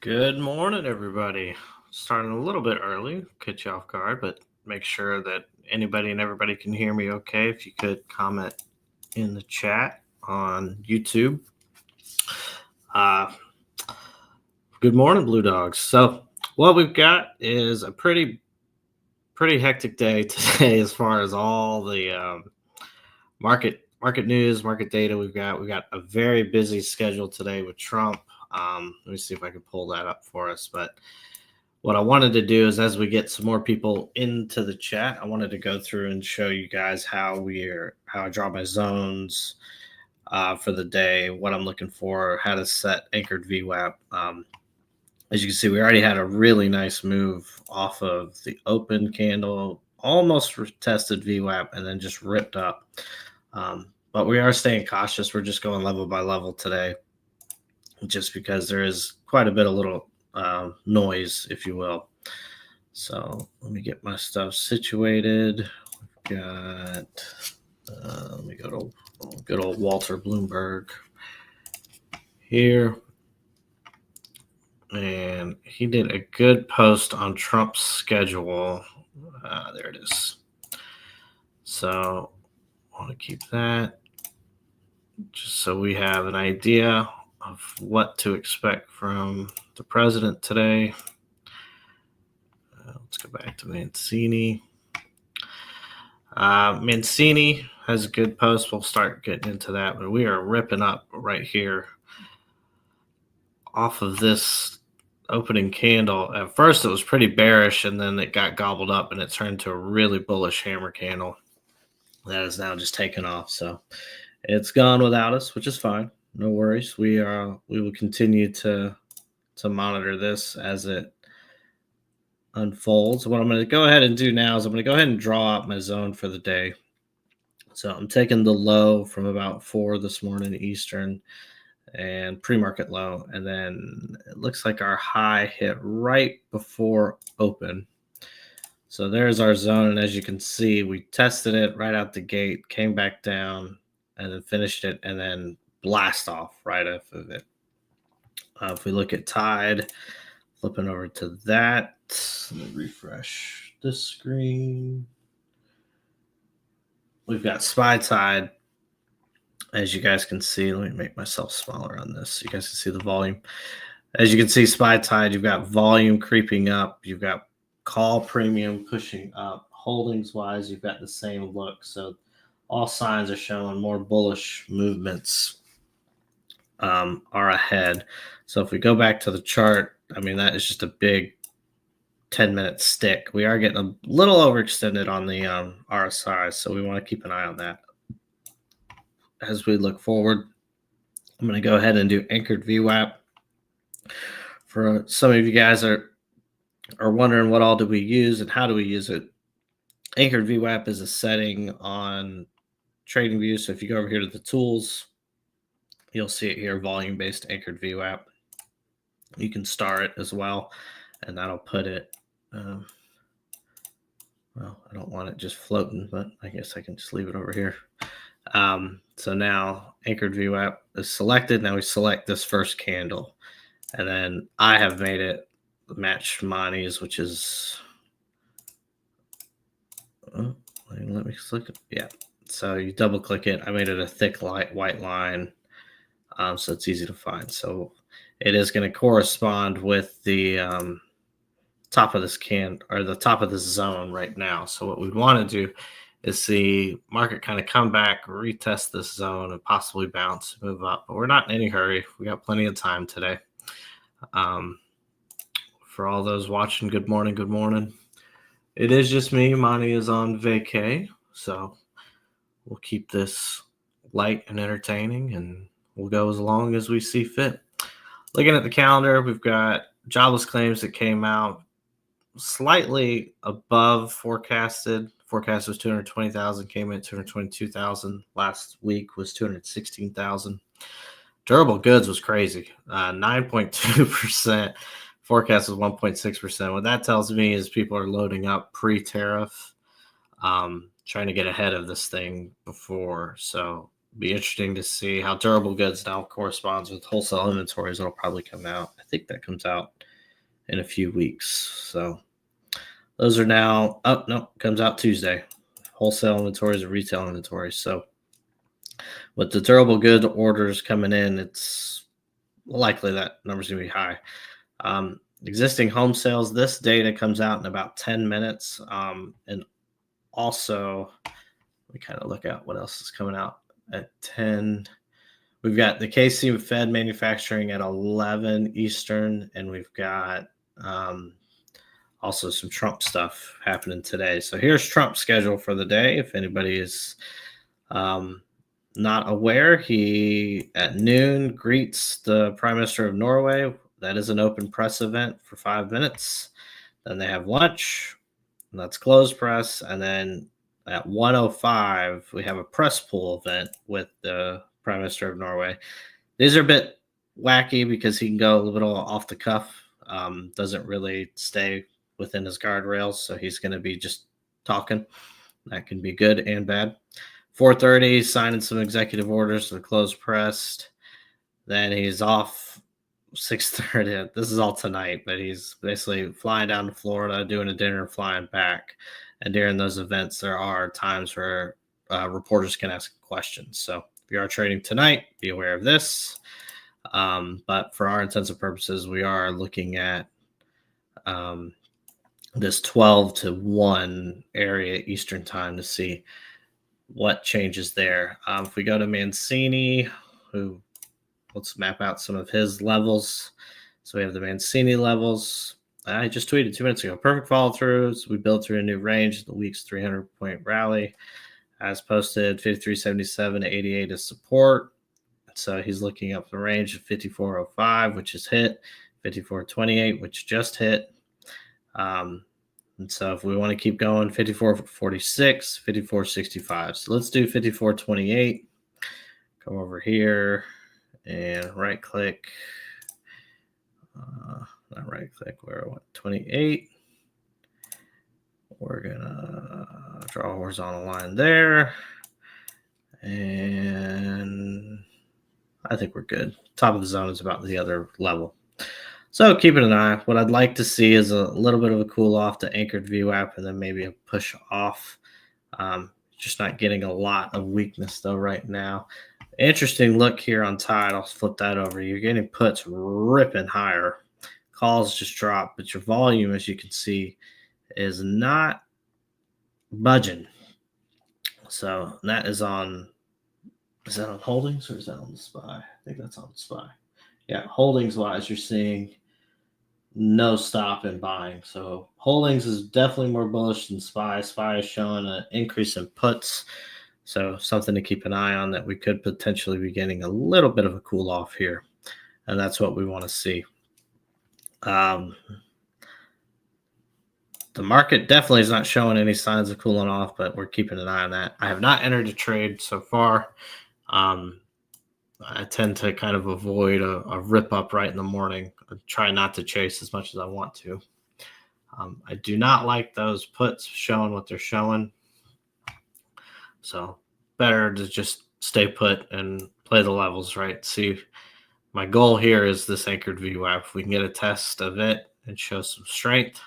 Good morning, everybody. Starting a little bit early, catch you off guard, but make sure that anybody and everybody can hear me okay. If you could comment in the chat on YouTube. Uh, Good morning, Blue Dogs. So, what we've got is a pretty hectic day today as far as all the market news, market data we've got a very busy schedule today with Trump. Let me see if I can pull that up for us. But what I wanted to do is, as we get some more people into the chat, I wanted to go through and show you guys how I draw my zones for the day, what I'm looking for, how to set anchored VWAP. As you can see, we already had a really nice move off of the open candle, almost tested VWAP, and then just ripped up. But we are staying cautious. We're just going level by level today, just because there is quite a bit of little noise, if you will. So let me get my stuff situated. We've got, let me go to good old Walter Bloomberg here. And he did a good post on Trump's schedule. There it is. So I want to keep that just so we have an idea of what to expect from the president today. Let's go back to Mancini. Mancini has a good post. We'll start getting into that, but we are ripping up right here off of this opening candle. At first, it was pretty bearish, and then it got gobbled up, and it turned to a really bullish hammer candle that is now just taken off. So it's gone without us, which is fine. No worries. We will continue to monitor this as it unfolds. What I'm going to go ahead and do now is I'm going to go ahead and draw out my zone for the day. So I'm taking the low from about 4 this morning Eastern and pre-market low, and then it looks like our high hit right before open. So there's our zone, and as you can see, we tested it right out the gate, came back down, and then finished it, and then blast off right off of it. If we look at Tide, flipping over to that, let me refresh this screen. We've got SPY Tide. As you guys can see, let me make myself smaller on this so you guys can see the volume. As you can see, SPY Tide, you've got volume creeping up. You've got call premium pushing up. Holdings-wise, you've got the same look. So all signs are showing more bullish movements are ahead. So if we go back to the chart, I mean, that is just a big 10-minute stick. We are getting a little overextended on the RSI, so we want to keep an eye on that. As we look forward, I'm going to go ahead and do anchored VWAP. For some of you guys are wondering what all do we use and how do we use it. Anchored VWAP is a setting on TradingView. So if you go over here to the tools, you'll see it here, volume-based anchored VWAP. You can star it as well, and that'll put it, well, I don't want it just floating, but I guess I can just leave it over here. So now anchored VWAP is selected. Now we select this first candle, and then I have made it match Monty's, which is, let me click it. Yeah. So you double click it. I made it a thick light white line. So it's easy to find. So it is going to correspond with the top of this the top of this zone right now. So what we want to do is see market kind of come back, retest this zone, and possibly bounce, move up. But we're not in any hurry. We got plenty of time today. For all those watching, good morning, good morning. It is just me. Monty is on vacay, so we'll keep this light and entertaining, and we'll go as long as we see fit. Looking at the calendar, we've got jobless claims that came out slightly above forecasted. Forecast was 220,000, came in at 222,000. Last week was 216,000. Durable goods was crazy, 9.2%. Forecast was 1.6%. What that tells me is people are loading up pre-tariff, trying to get ahead of this thing before. So Be interesting to see how durable goods now corresponds with wholesale inventories. It'll probably come out. I think that comes out in a few weeks. So those are now. Oh no, comes out Tuesday. Wholesale inventories and retail inventories. So with the durable good orders coming in, it's likely that number's going to be high. Existing home sales, this data comes out in about 10 minutes. And also, we kind of look at what else is coming out at 10. We've got the KC Fed manufacturing at 11 Eastern, and we've got also some Trump stuff happening today. So here's Trump's schedule for the day. If anybody is not aware, he at noon greets the Prime Minister of Norway. That is an open press event for 5 minutes. Then they have lunch, and that's closed press. And then at 1:05, we have a press pool event with the Prime Minister of Norway. These are a bit wacky because he can go a little off the cuff. Doesn't really stay within his guardrails, so he's going to be just talking. That can be good and bad. 4:30, signing some executive orders to the closed press. Then he's off 6:30. This is all tonight, but he's basically flying down to Florida, doing a dinner, flying back. And during those events, there are times where reporters can ask questions. So if you are trading tonight, be aware of this. But for our intents and purposes, we are looking at this 12 to 1 area Eastern time to see what changes there. If we go to Mancini, let's map out some of his levels. So we have the Mancini levels. I just tweeted 2 minutes ago. Perfect follow throughs. We built through a new range. The week's 300-point rally, as posted, 53.77 to 88 is support. So he's looking up the range of 54.05, which is hit, 54.28, which just hit. And so if we want to keep going, 54.46, 54.65. So let's do 54.28. Come over here and right click. Not right click, we're at 28. We're going to draw a horizontal line there. And I think we're good. Top of the zone is about the other level. So keeping an eye. What I'd like to see is a little bit of a cool off to anchored VWAP and then maybe a push off. Just not getting a lot of weakness though right now. Interesting look here on Tide. I'll flip that over. You're getting puts ripping higher. Calls just drop, but your volume, as you can see, is not budging. So that is on. Is that on holdings or is that on the SPY? I think that's on SPY. Yeah, holdings wise, you're seeing no stop in buying. So holdings is definitely more bullish than SPY. SPY is showing an increase in puts. So something to keep an eye on, that we could potentially be getting a little bit of a cool off here. And that's what we want to see. The market definitely is not showing any signs of cooling off, but we're keeping an eye on that. I have not entered a trade so far. I tend to kind of avoid a rip up right in the morning. I try not to chase as much as I want to. I do not like those puts showing what they're showing. So better to just stay put and play the levels, right? See, my goal here is this anchored VWAP. If we can get a test of it and show some strength,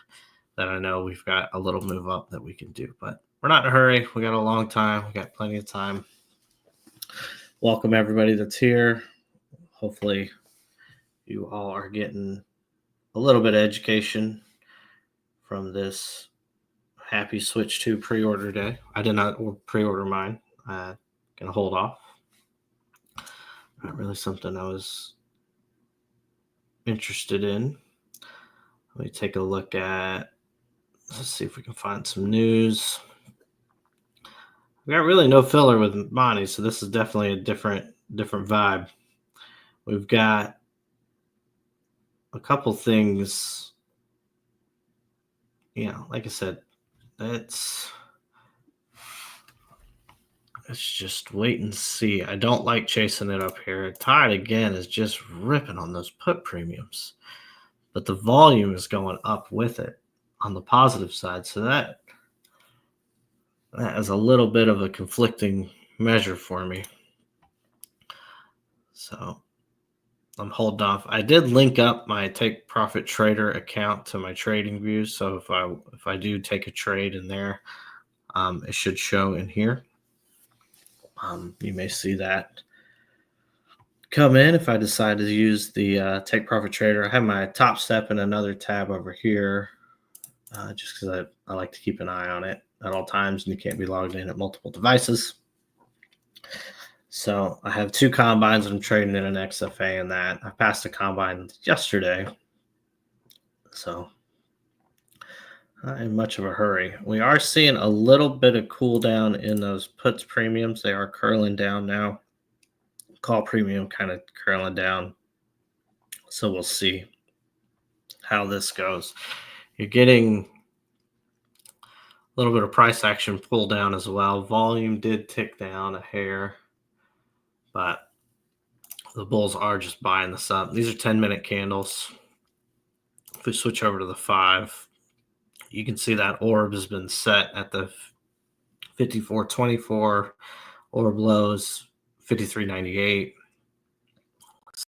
then I know we've got a little move up that we can do. But we're not in a hurry. We got a long time. We got plenty of time. Welcome everybody that's here. Hopefully you all are getting a little bit of education from this happy switch to pre-order day. I did not pre-order mine. I'm going to hold off. Not really something I was interested in. Let me take a look at, let's see if we can find some news. We got really no filler with Monty, so this is definitely a different vibe. We've got a couple things, like I said, let's just wait and see. I don't like chasing it up here. Tide again is just ripping on those put premiums, but the volume is going up with it on the positive side. So that is a little bit of a conflicting measure for me. So I'm holding off. I did link up my Take Profit Trader account to my trading views. So if I do take a trade in there, it should show in here. You may see that come in if I decide to use the Take Profit Trader. I have my Top Step in another tab over here, just because I like to keep an eye on it at all times, and you can't be logged in at multiple devices. So I have 2 combines I'm trading in an XFA in that. I passed a combine yesterday, so not in much of a hurry. We are seeing a little bit of cool down in those puts premiums. They are curling down now. Call premium kind of curling down. So we'll see how this goes. You're getting a little bit of price action pull down as well. Volume did tick down a hair, but the bulls are just buying this up. These are 10-minute candles. If we switch over to the 5, you can see that orb has been set at the 54.24. Orb lows 53.98.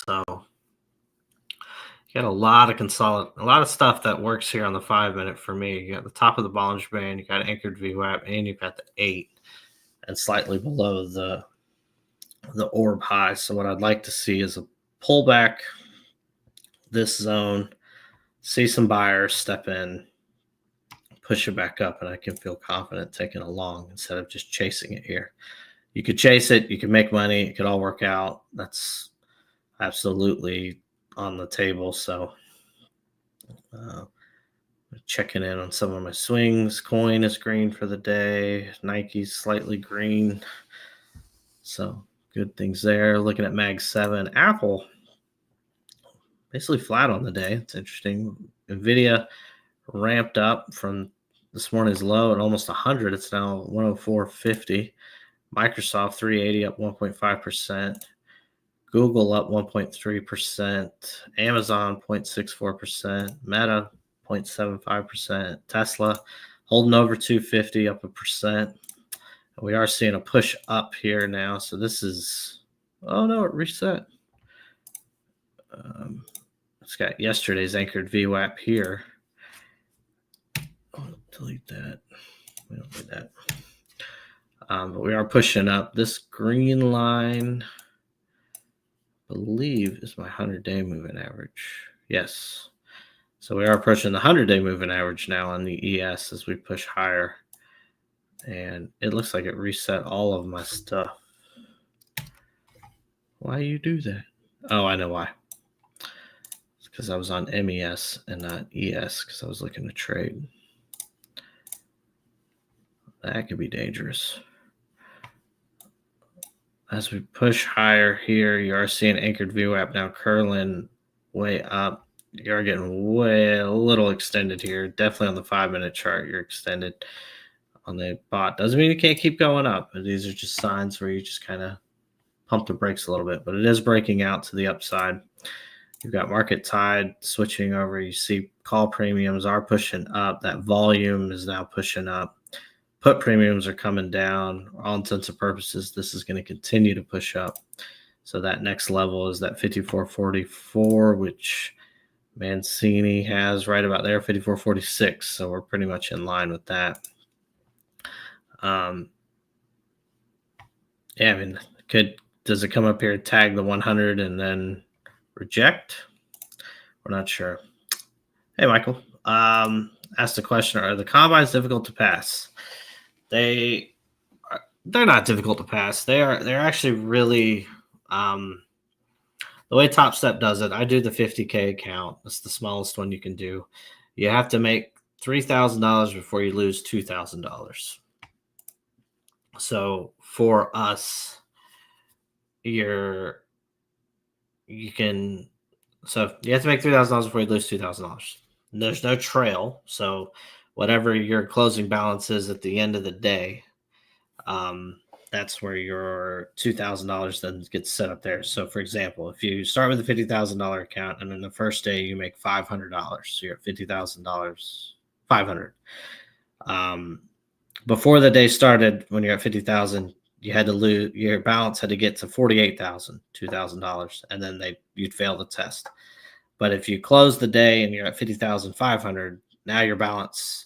So you got a lot of stuff that works here on the 5-minute for me. You got the top of the Bollinger Band, you got anchored VWAP, and you've got the 8, and slightly below the orb high. So what I'd like to see is a pullback this zone, see some buyers step in, push it back up, and I can feel confident taking a long instead of just chasing it here. You could chase it, you could make money, it could all work out. That's absolutely on the table. So checking in on some of my swings. Coin is green for the day. Nike's slightly green. So good things there. Looking at Mag 7. Apple basically flat on the day. It's interesting. Nvidia ramped up from this morning's low at almost 100. It's now 104.50. Microsoft 380 up 1.5%. Google up 1.3%. Amazon 0.64%. Meta 0.75%. Tesla holding over 250, up 1%. We are seeing a push up here now. So this is, oh no, it reset. It's got yesterday's anchored VWAP here. Oh, delete that. We don't need that. But we are pushing up. This green line, I believe, is my 100-day moving average. Yes. So we are approaching the 100-day moving average now on the ES as we push higher. And it looks like it reset all of my stuff. Why you do that? Oh, I know why. It's because I was on MES and not ES because I was looking to trade. That could be dangerous. As we push higher here, you are seeing anchored VWAP now curling way up. You are getting way a little extended here. Definitely on the 5-minute chart, you're extended on the bot. Doesn't mean you can't keep going up. But these are just signs where you just kind of pump the brakes a little bit. But it is breaking out to the upside. You've got market tide switching over. You see call premiums are pushing up. That volume is now pushing up. Put premiums are coming down. All intents and purposes, this is going to continue to push up. So that next level is that 54.44, which Mancini has right about there, 54.46. So we're pretty much in line with that. Yeah, I mean, does it come up here, tag the 100, and then reject? We're not sure. Hey, Michael. Asked the question: are the combines difficult to pass? They're not difficult to pass. They're actually really the way Top Step does it. I do the 50K account. That's the smallest one you can do. You have to make $3,000 before you lose $2,000. So for us, you have to make $3,000 before you lose $2,000. There's no trail, so whatever your closing balance is at the end of the day, that's where your $2,000 then gets set up there. So, for example, if you start with a $50,000 account and then the first day you make $500, so you're at $50,000, $500. Before the day started, when you're at 50,000, you had to lose your balance had to get to $48,000, and then you'd fail the test. But if you close the day and you're at 50,500, now your balance,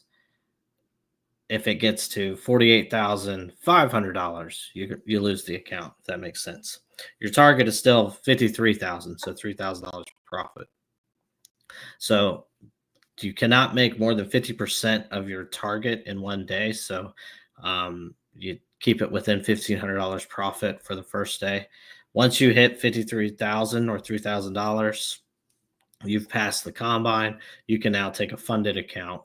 if it gets to $48,500, you lose the account. If that makes sense. Your target is still 53,000, so $3,000 profit. So you cannot make more than 50% of your target in one day. So you keep it within $1,500 profit for the first day. Once you hit 53,000 or $3,000, you've passed the combine. You can now take a funded account.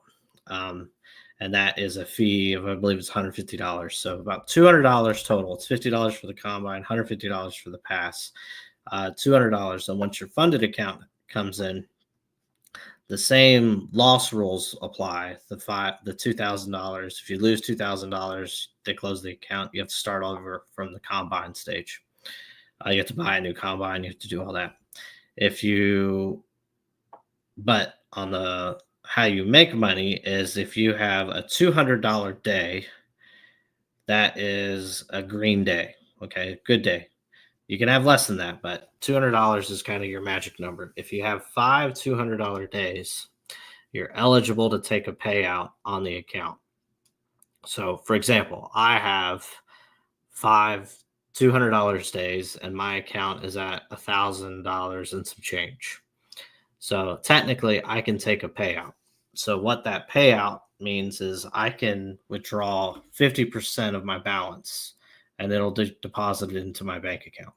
And that is a fee of, I believe it's $150. So about $200 total. It's $50 for the combine, $150 for the pass, $200. And once your funded account comes in, the same loss rules apply. The $2,000. If you lose $2,000, they close the account. You have to start over from the combine stage. You have to buy a new combine. You have to do all that. But on the how you make money is if you have a $200 day, that is a green day. Okay, good day. You can have less than that, but $200 is kind of your magic number. If you have 5 $200 days, you're eligible to take a payout on the account. So, for example, I have 5 $200 days, and my account is at $1,000 and some change. So technically, I can take a payout. So what that payout means is I can withdraw 50% of my balance, and it'll deposit it into my bank account.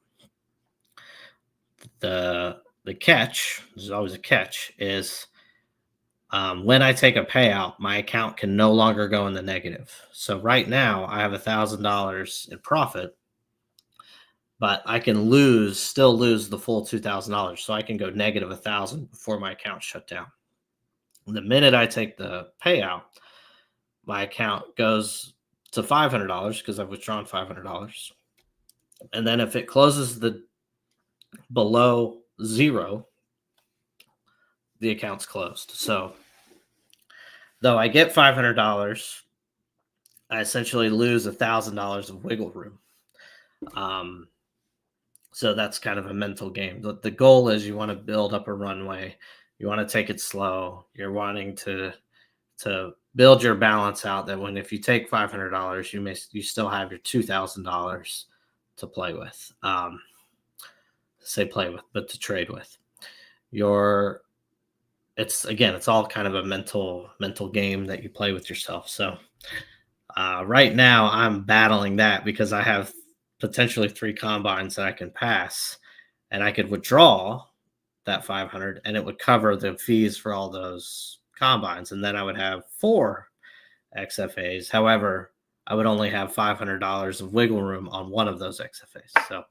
The catch, there's always a catch, is when I take a payout, my account can no longer go in the negative. So right now, I have $1,000 in profit, but I can still lose the full $2,000. So I can go negative 1,000 before my account shut down. The minute I take the payout, my account goes to $500 because I've withdrawn $500. And then if it closes below zero, the account's closed. So though I get $500, I essentially lose $1,000 of wiggle room. So that's kind of a mental game. The goal is you want to build up a runway. You want to take it slow. You're wanting to build your balance out that if you take $500, you still have your $2,000 to play with. But to trade with. It's all kind of a mental game that you play with yourself. So right now I'm battling that because I have potentially 3 combines that I can pass, and I could withdraw that 500 and it would cover the fees for all those combines. And then I would have 4 XFAs. However, I would only have $500 of wiggle room on one of those XFAs. So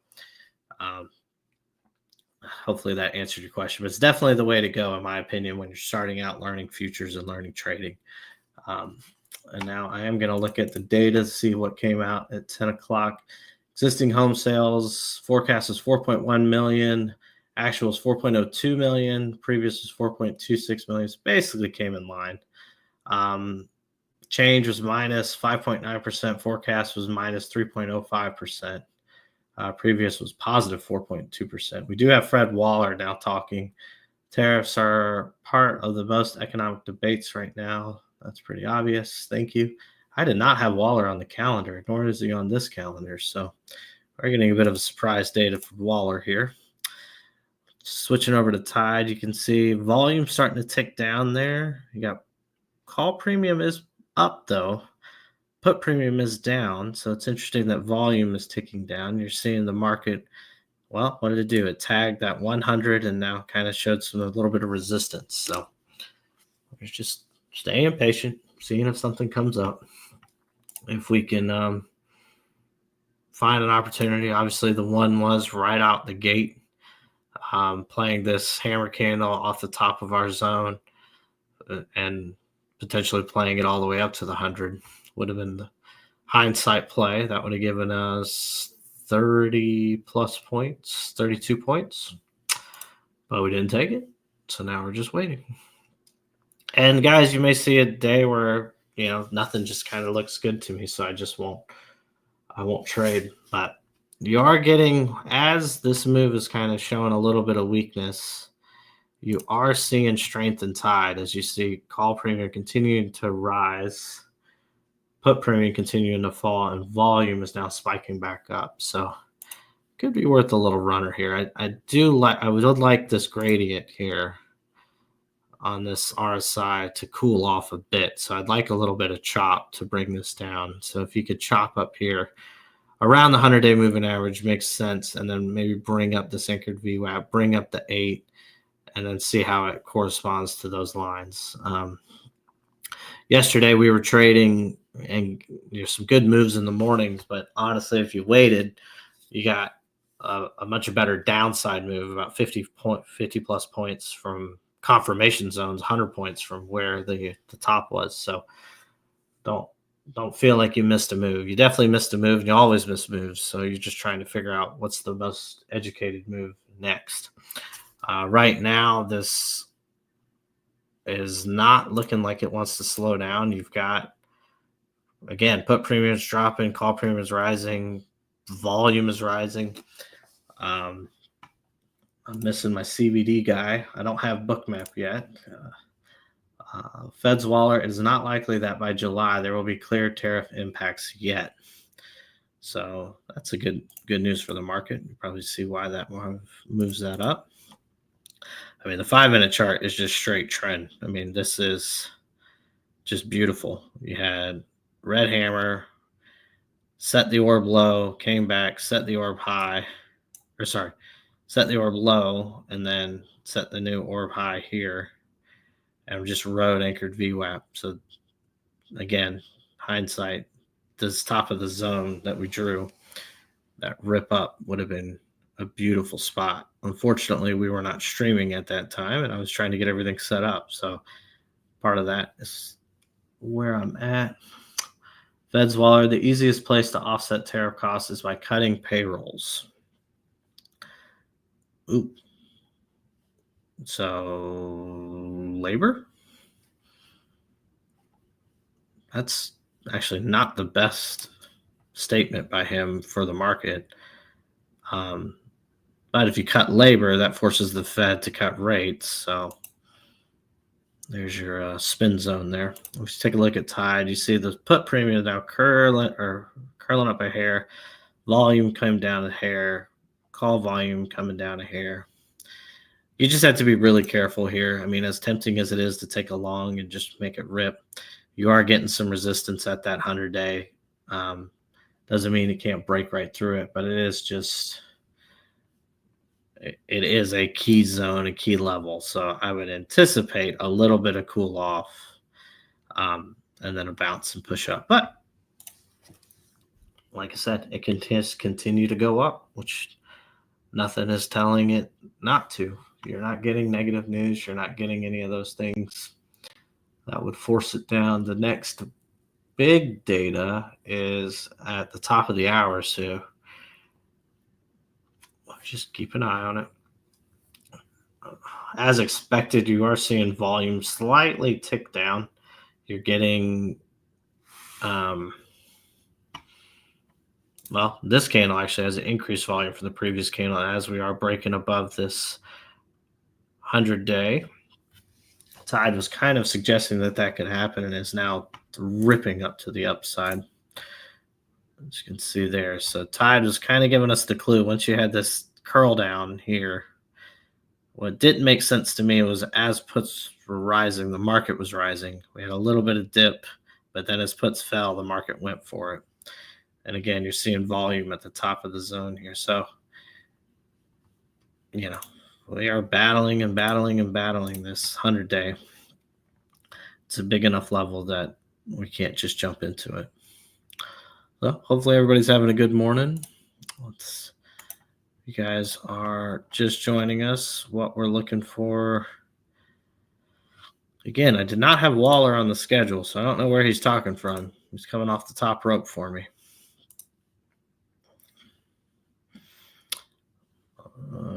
hopefully that answered your question, but it's definitely the way to go, in my opinion, when you're starting out learning futures and learning trading. And now I am going to look at the data to see what came out at 10 o'clock. Existing home sales forecast is 4.1 million. Actual is 4.02 million. Previous was 4.26 million. So basically came in line. Change was minus 5.9%. Forecast was minus 3.05%. Previous was positive 4.2%. We do have Fred Waller now talking. Tariffs are part of the most economic debates right now. That's pretty obvious. Thank you. I did not have Waller on the calendar, nor is he on this calendar. So we're getting a bit of a surprise data for Waller here. Switching over to Tide, you can see volume starting to tick down there. You got call premium is up though. Put premium is down. So it's interesting that volume is ticking down. You're seeing the market. Well, what did it do? It tagged that 100 and now kind of showed a little bit of resistance. So we're just staying patient, seeing if something comes up. If we can find an opportunity. Obviously, the one was right out the gate, playing this hammer candle off the top of our zone and potentially playing it all the way up to the 100 would have been the hindsight play. That would have given us 30 plus points, 32 points, but we didn't take it. So now we're just waiting. And guys, you may see a day where, nothing just kind of looks good to me. So I just won't I won't trade, but you are getting, as this move is kind of showing a little bit of weakness, you are seeing strength and tide as you see call premium continuing to rise, put premium continuing to fall, and volume is now spiking back up. So could be worth a little runner here. I would like this gradient here on this RSI to cool off a bit. So I'd like a little bit of chop to bring this down. So if you could chop up here around the 100-day moving average makes sense, and then maybe bring up this anchored VWAP, bring up the 8, and then see how it corresponds to those lines. Yesterday we were trading, and there's some good moves in the mornings, but honestly, if you waited, you got a much better downside move, about 50 plus points from confirmation zones, 100 points from where the top was. So don't feel like you missed a move. You definitely missed a move, and you always miss moves. So you're just trying to figure out what's the most educated move next. Right now, this is not looking like it wants to slow down. You've got, again, put premiums dropping, call premiums rising, volume is rising. I'm missing my CBD guy. I don't have Bookmap yet. Fed's wallet, it is not likely that by July there will be clear tariff impacts yet. So that's a good news for the market. You probably see why that moves that up. I mean, the 5-minute chart is just straight trend. I mean, this is just beautiful. You had red hammer, set the orb low, came back, set the orb high, set the orb low, and then set the new orb high here, and just rode anchored VWAP. So again, hindsight, this top of the zone that we drew, that rip up would have been a beautiful spot. Unfortunately, we were not streaming at that time, and I was trying to get everything set up. So part of that is where I'm at. Fed's wallet, the easiest place to offset tariff costs is by cutting payrolls. Ooh. So labor? That's actually not the best statement by him for the market. But if you cut labor, that forces the Fed to cut rates. So there's your spin zone there. Let's take a look at tide. You see the put premium now curling up a hair. Volume coming down a hair. Call volume coming down a hair. You just have to be really careful here. I mean, as tempting as it is to take a long and just make it rip, you are getting some resistance at that 100-day. Doesn't mean you can't break right through it, but it is a key zone, a key level. So I would anticipate a little bit of cool off, and then a bounce and push up. But like I said, it can continue to go up, which nothing is telling it not to. You're not getting negative news. You're not getting any of those things that would force it down. The next big data is at the top of the hour, so just keep an eye on it. As expected, you are seeing volume slightly tick down. You're getting, well, this candle actually has an increased volume from the previous candle as we are breaking above this 100-day. Tide was kind of suggesting that could happen and is now ripping up to the upside. As you can see there. So tide was kind of giving us the clue. Once you had this curl down here, what didn't make sense to me was as puts were rising, the market was rising. We had a little bit of dip, but then as puts fell, the market went for it. And again, you're seeing volume at the top of the zone here. So, we are battling and battling and battling this 100-day. It's a big enough level that we can't just jump into it. So hopefully everybody's having a good morning. You guys are just joining us. What we're looking for. Again, I did not have Waller on the schedule, so I don't know where he's talking from. He's coming off the top rope for me.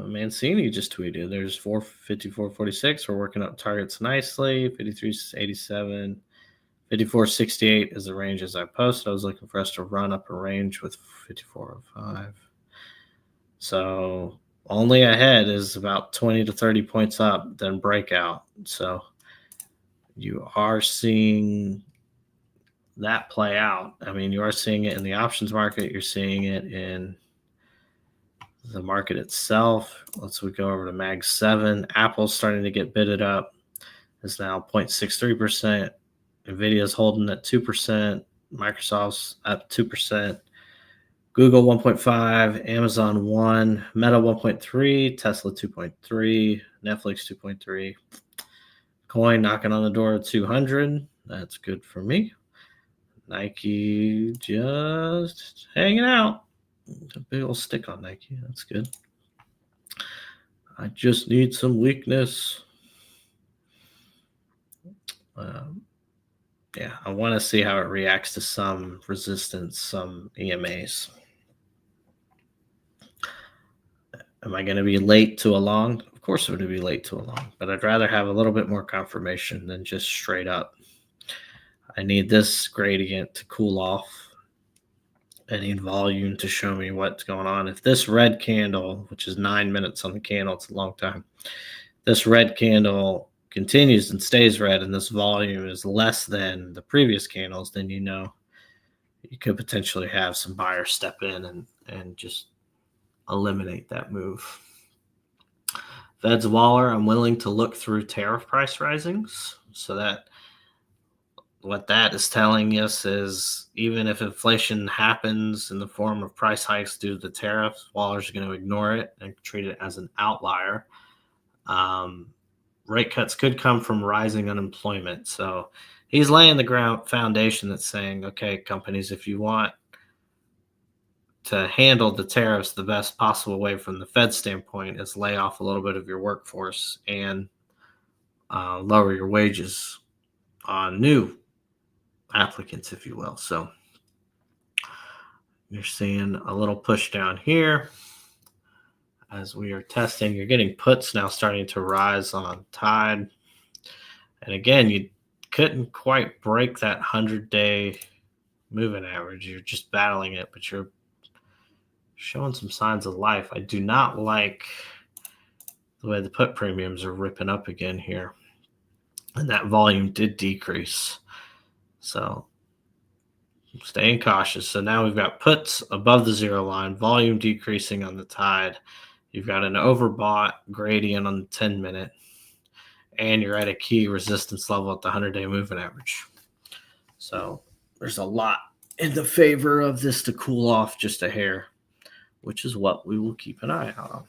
Mancini just tweeted. There's 454.46. We're working up targets nicely. 53.87, 54.68 is the range as I posted. I was looking for us to run up a range with 54.05. So only ahead is about 20 to 30 points up, then breakout. So you are seeing that play out. I mean, you are seeing it in the options market. You're seeing it in the market itself. Let's go over to Mag 7. Apple's starting to get bidded up. It's now 0.63%. Nvidia's holding at 2%. Microsoft's up 2%. Google 1.5, Amazon 1, Meta 1.3, Tesla 2.3, Netflix 2.3. Coin knocking on the door at 200. That's good for me. Nike just hanging out. A big old stick on Nike. That's good. I just need some weakness. Yeah, I want to see how it reacts to some resistance, some EMAs. Am I going to be late to a long? Of course, I'm going to be late to a long, but I'd rather have a little bit more confirmation than just straight up. I need this gradient to cool off. I need volume to show me what's going on. If this red candle, which is 9 minutes on the candle, it's a long time. This red candle continues and stays red, and this volume is less than the previous candles, then you know you could potentially have some buyers step in and just eliminate that move. Fed's Waller, I'm willing to look through tariff price risings. So that what that is telling us is even if inflation happens in the form of price hikes due to the tariffs, Waller's going to ignore it and treat it as an outlier. Rate cuts could come from rising unemployment. So he's laying the foundation that's saying, okay, companies, if you want to handle the tariffs the best possible way from the Fed standpoint is lay off a little bit of your workforce and lower your wages on new applicants, if you will. So you're seeing a little push down here as we are testing. You're getting puts now starting to rise on Tide. And again, you couldn't quite break that 100-day moving average. You're just battling it, but you're showing some signs of life. I do not like the way the put premiums are ripping up again here. And that volume did decrease. So staying cautious. So now we've got puts above the zero line, volume decreasing on the Tide. You've got an overbought gradient on the 10-minute, and you're at a key resistance level at the 100-day moving average. So there's a lot in the favor of this to cool off just a hair, which is what we will keep an eye on.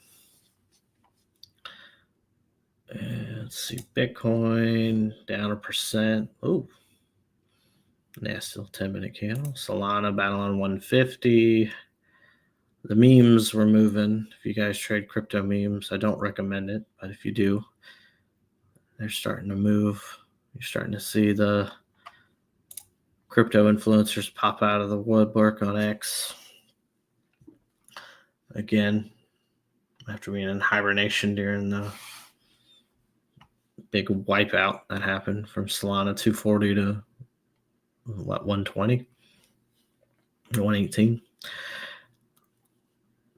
And let's see, Bitcoin down 1%. Oh, nasty little 10-minute candle. Solana battling 150. The memes were moving. If you guys trade crypto memes, I don't recommend it, but if you do, they're starting to move. You're starting to see the crypto influencers pop out of the woodwork on X. Again, after being in hibernation during the big wipeout that happened from Solana 240 to 120 or 118.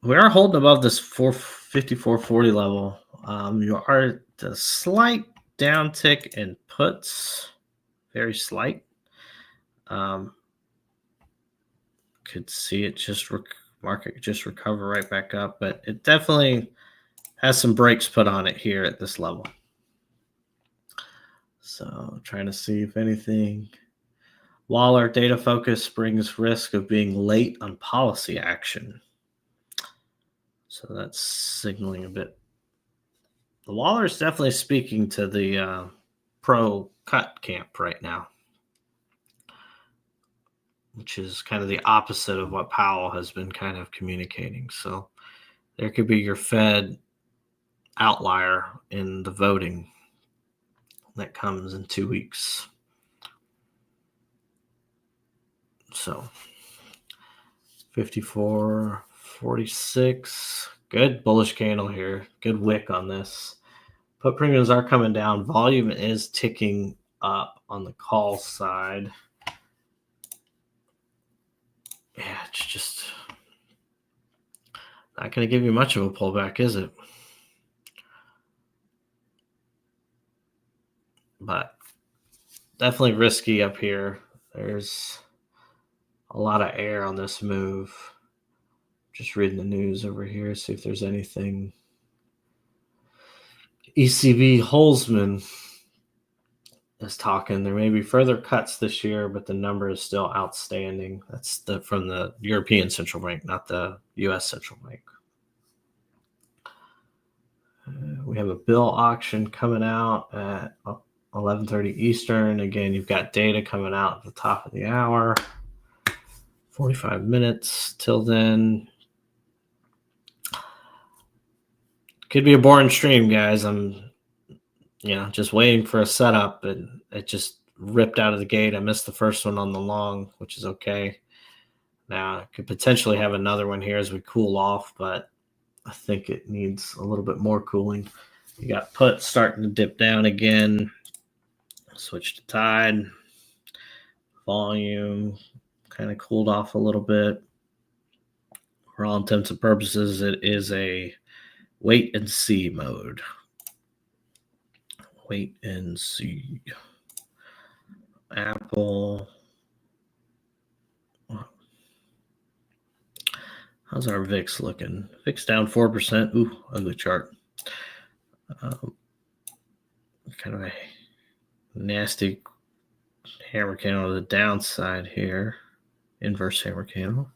We are holding above this 454.40 level. You are a slight downtick in puts, very slight. Could see it just market just recover right back up, but it definitely has some brakes put on it here at this level. So trying to see if anything. Waller data focus brings risk of being late on policy action. So that's signaling a bit. The Waller is definitely speaking to the pro-cut camp right now, which is kind of the opposite of what Powell has been kind of communicating. So there could be your Fed outlier in the voting that comes in 2 weeks. So 54.46, good bullish candle here, good wick on this. Put premiums are coming down. Volume is ticking up on the call side. Yeah, it's just not going to give you much of a pullback, is it? But definitely risky up here. There's a lot of air on this move. Just reading the news over here, see if there's anything. ECB Holzman is talking. There may be further cuts this year, but the number is still outstanding. That's from the European Central Bank, not the U.S. Central Bank. We have a bill auction coming out at 11:30 Eastern. Again, you've got data coming out at the top of the hour. 45 minutes till then. Could be a boring stream, guys. I'm just waiting for a setup, and it just ripped out of the gate. I missed the first one on the long, which is okay. Now, I could potentially have another one here as we cool off, but I think it needs a little bit more cooling. You got put starting to dip down again. Switch to tide. Volume kind of cooled off a little bit. For all intents and purposes, it is a wait and see mode. Wait and see. Apple. How's our VIX looking? VIX down 4%. Ooh, ugly chart. Kind of a nasty hammer candle to the downside here. Inverse hammer candle.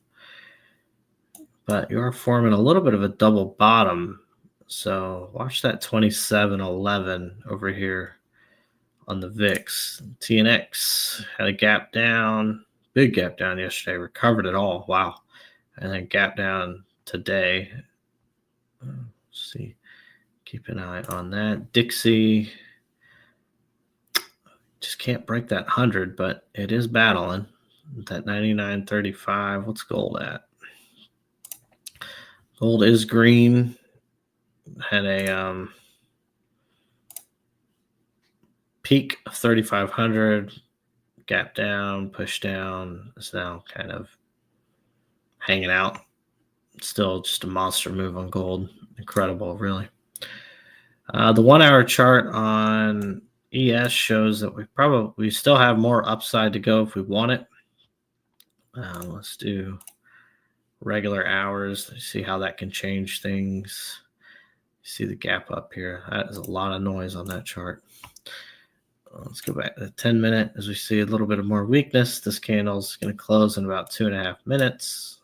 But you are forming a little bit of a double bottom. So watch that 27.11 over here on the VIX. TNX had a gap down, big gap down yesterday, recovered it all. Wow. And then gap down today. Let's see. Keep an eye on that. Dixie just can't break that 100, but it is battling. That 99.35. What's gold at? Gold is green. Had a peak of 3,500. Gap down, push down. It's now kind of hanging out. Still just a monster move on gold. Incredible, really. The 1 hour chart on ES shows that we still have more upside to go if we want it. Let's do regular hours. See how that can change things. See the gap up here. That is a lot of noise on that chart. Let's go back to the 10-minute as we see a little bit of more weakness. This candle is going to close in about 2.5 minutes.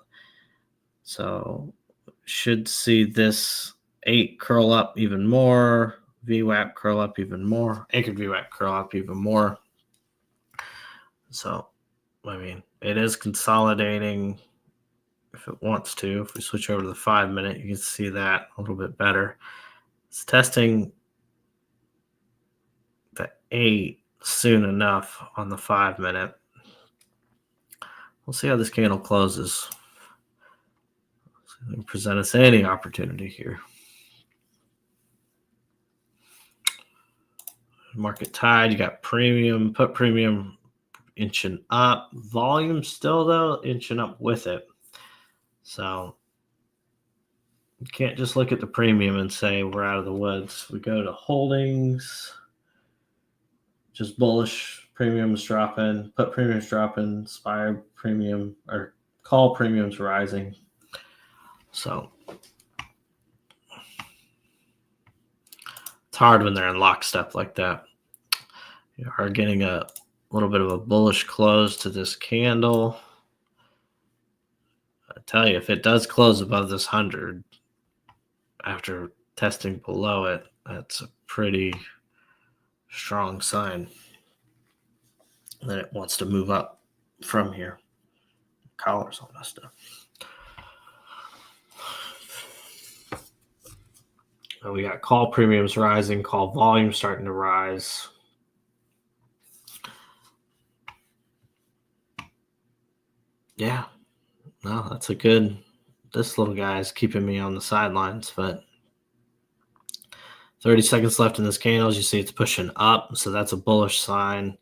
So should see this 8 curl up even more, VWAP curl up even more, anchored VWAP curl up even more. So, I mean, it is consolidating if it wants to. If we switch over to the 5-minute, you can see that a little bit better. It's testing the 8 soon enough on the 5-minute. We'll see how this candle closes. Present us any opportunity here. Market tide, you got premium, put premium inching up. Volume still, though, inching up with it. So you can't just look at the premium and say we're out of the woods. We go to holdings, just bullish, premiums dropping, put premiums dropping, SPY premium or call premiums rising. So it's hard when they're in lockstep like that. You are getting a little bit of a bullish close to this candle. I tell you, if it does close above this 100 after testing below it, that's a pretty strong sign that it wants to move up from here. Collar's all messed up. We got call premiums rising, call volume starting to rise. Yeah, no, that's a good. This little guy is keeping me on the sidelines, but 30 seconds left in this candle. As you see, it's pushing up, so that's a bullish sign.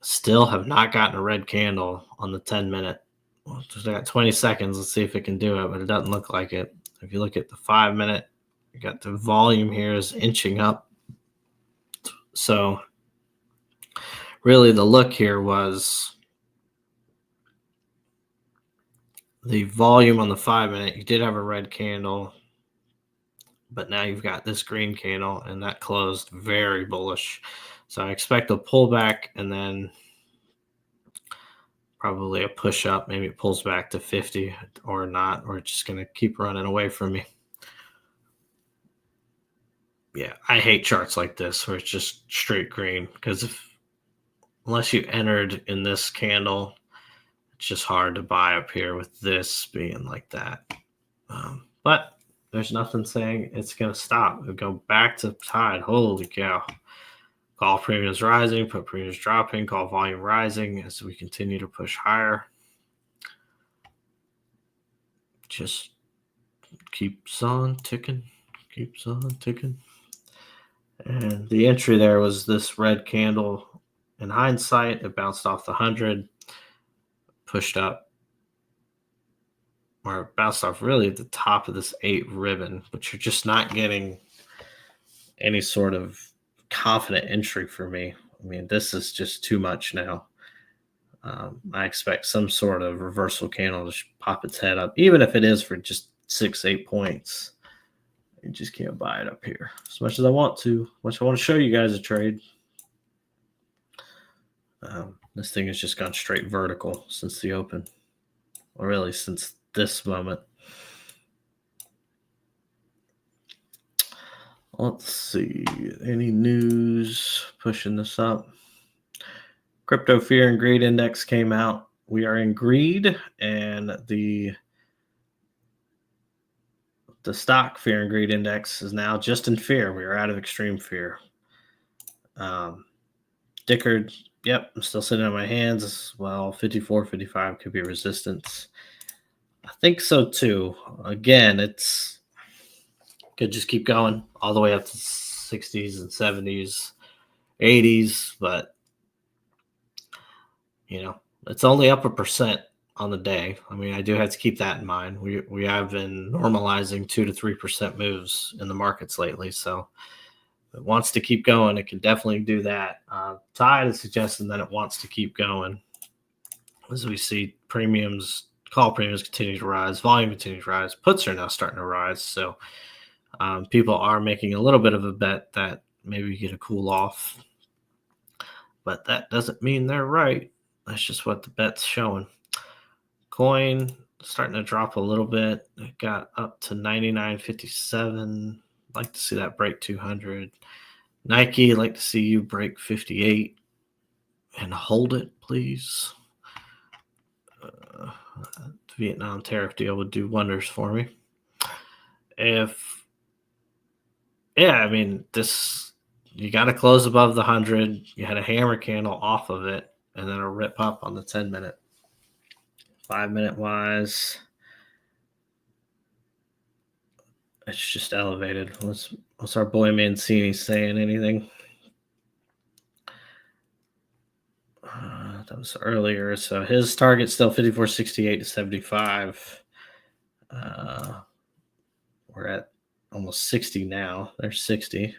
Still have not gotten a red candle on the 10-minute. Well, just got 20 seconds. Let's see if it can do it, but it doesn't look like it. If you look at the 5-minute, you got the volume here is inching up. So really the look here was the volume on the 5-minute. You did have a red candle, but now you've got this green candle, and that closed very bullish. So I expect a pullback and then probably a push up. Maybe it pulls back to 50 or not, or it's just going to keep running away from me. Yeah, I hate charts like this where it's just straight green, because unless you entered in this candle, it's just hard to buy up here with this being like that. But there's nothing saying it's going to stop. We'll go back to tide. Holy cow. Call premiums rising, put premiums dropping, call volume rising as we continue to push higher. Just keeps on ticking, keeps on ticking. And the entry there was this red candle. In hindsight, it bounced off the 100, pushed up, or it bounced off really at the top of this 8 ribbon, but you're just not getting any sort of confident entry for me. I mean, this is just too much now. I expect some sort of reversal candle to pop its head up, even if it is for just 6-8 points. You just can't buy it up here as much as I want to. Much I want to show you guys a trade. This thing has just gone straight vertical since the open, or really since this moment. Let's see, any news pushing this up? Crypto Fear and Greed Index came out. We are in greed, and the stock Fear and Greed Index is now just in fear. We are out of extreme fear. Dickered, yep, I'm still sitting on my hands as well. 54, 55 could be resistance. I think so too. Again, it's could just keep going all the way up to 60s and 70s, 80s, but it's only up 1% on the day. I mean, I do have to keep that in mind. We have been normalizing 2 to 3% moves in the markets lately, so if it wants to keep going, it can definitely do that. Tide is suggesting that it wants to keep going. As we see call premiums continue to rise, volume continues to rise, puts are now starting to rise. So people are making a little bit of a bet that maybe we get a cool off, but that doesn't mean they're right. That's just what the bet's showing. Coin starting to drop a little bit. It got up to 99.57. Like to see that break 200. Nike, like to see you break 58 and hold it, please. The Vietnam tariff deal would do wonders for me. This, you got to close above the 100. You had a hammer candle off of it, and then a rip up on the 10-minute. 5-minute wise, it's just elevated. What's our boy Mancini saying? Anything? That was earlier. So his target's still 54.68 to 75. We're at almost 60 now. There's 60.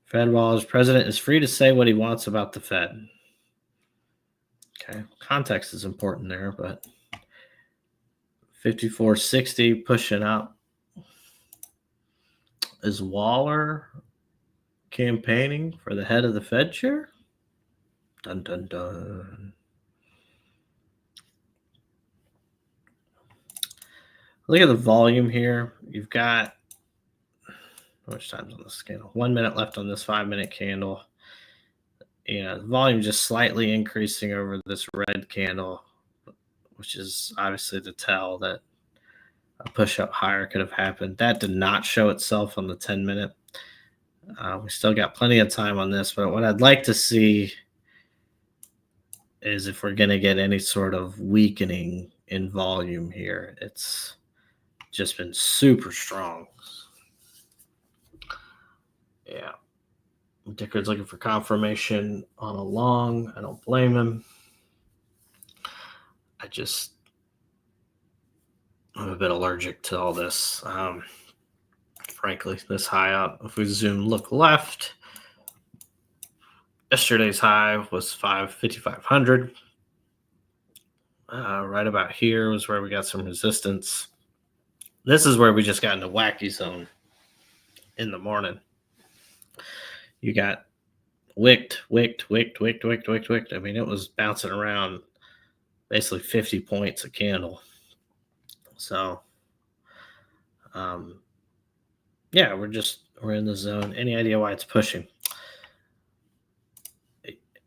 Fed Walls, president is free to say what he wants about the Fed. Okay, context is important there, but 54.60 pushing up. Is Waller campaigning for the head of the Fed chair? Dun, dun, dun. Look at the volume here. You've got, how much time's on this candle? 1 minute left on this 5-minute candle. The volume just slightly increasing over this red candle, which is obviously to tell that a push up higher could have happened. That did not show itself on the 10-minute. We still got plenty of time on this, but what I'd like to see is if we're going to get any sort of weakening in volume here. It's just been super strong. Yeah. Dickard's looking for confirmation on a long. I don't blame him. I just, I'm a bit allergic to all this. Frankly, this high up. If we look left, yesterday's high was 5,500. Right about here was where we got some resistance. This is where we just got in a wacky zone in the morning. You got wicked. I mean, it was bouncing around basically 50 points a candle. So, um, yeah, we're in the zone. Any idea why it's pushing?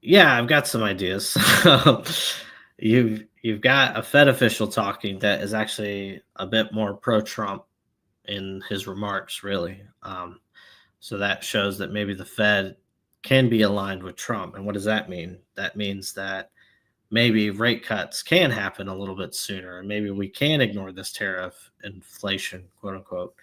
Yeah, I've got some ideas. You've got a Fed official talking that is actually a bit more pro-Trump in his remarks, really. So that shows that maybe the Fed can be aligned with Trump. And what does that mean? That means that maybe rate cuts can happen a little bit sooner, and maybe we can ignore this tariff inflation, quote unquote,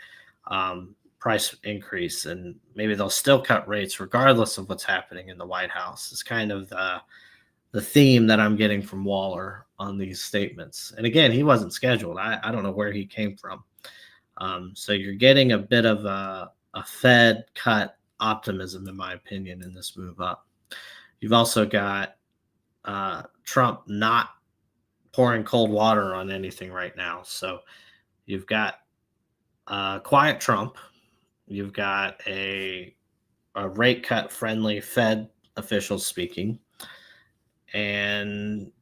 price increase, and maybe they'll still cut rates regardless of what's happening in the White House. It's kind of the theme that I'm getting from Waller on these statements. And again, he wasn't scheduled. I don't know where he came from. So you're getting a bit of a Fed cut optimism, in my opinion, in this move up. You've also got Trump not pouring cold water on anything right now. So you've got quiet Trump. You've got a rate cut friendly Fed official speaking. And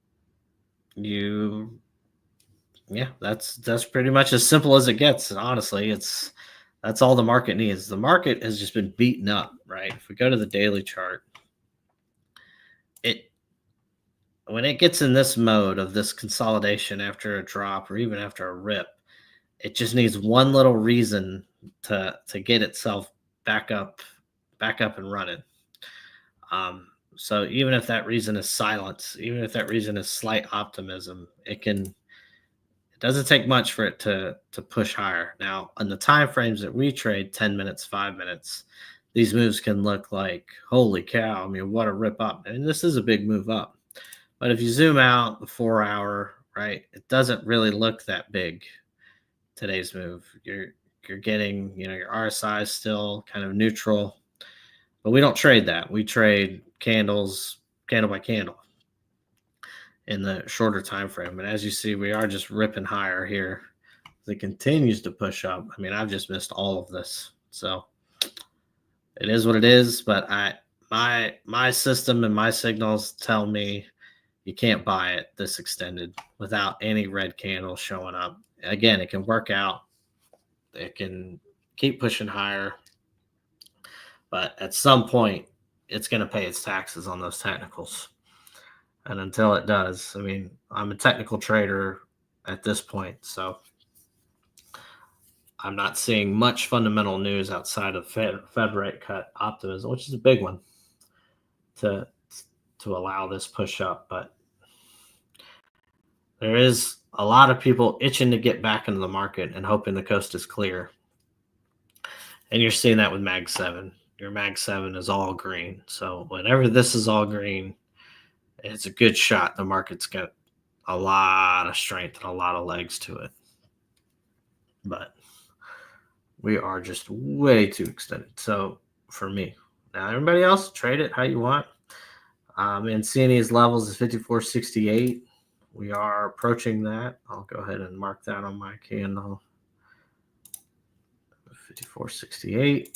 that's pretty much as simple as it gets. Honestly, that's all the market needs. The market has just been beaten up, right? If we go to the daily chart, it when it gets in this mode of this consolidation after a drop or even after a rip, it just needs one little reason to get itself back up and running. So even if that reason is silence, even if that reason is slight optimism, it doesn't take much for it to push higher. Now, on the time frames that we trade, 10 minutes, 5 minutes, these moves can look like, holy cow, I mean, what a rip up. And this is a big move up. But if you zoom out the 4 hour, right, it doesn't really look that big. Today's move, you're getting, your RSI is still kind of neutral, but we don't trade that. We trade candles, candle by candle, in the shorter time frame. And as you see, we are just ripping higher here. It continues to push up. I mean, I've just missed all of this, so it is what it is. But my system and my signals tell me you can't buy it this extended without any red candle showing up. Again, it can work out. It can keep pushing higher, but at some point, it's going to pay its taxes on those technicals. And until it does, I mean, I'm a technical trader at this point, so I'm not seeing much fundamental news outside of Fed rate cut optimism, which is a big one to allow this push up. But there is a lot of people itching to get back into the market and hoping the coast is clear. And you're seeing that with Mag 7. Your Mag 7 is all green. So whenever this is all green, it's a good shot. The market's got a lot of strength and a lot of legs to it. But we are just way too extended. So for me, now everybody else, trade it how you want. Mancini's levels is 54.68. We are approaching that. I'll go ahead and mark that on my candle. 54.68.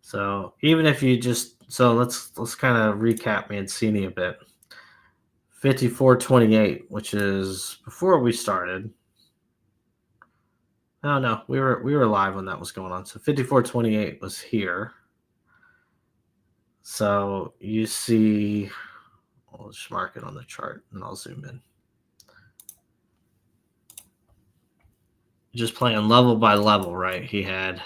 So even if you let's kind of recap Mancini a bit. 54.28, which is before we started. No, we were live when that was going on. So 54.28 was here. So you see, I'll just mark it on the chart and I'll zoom in. Just playing level by level, right? He had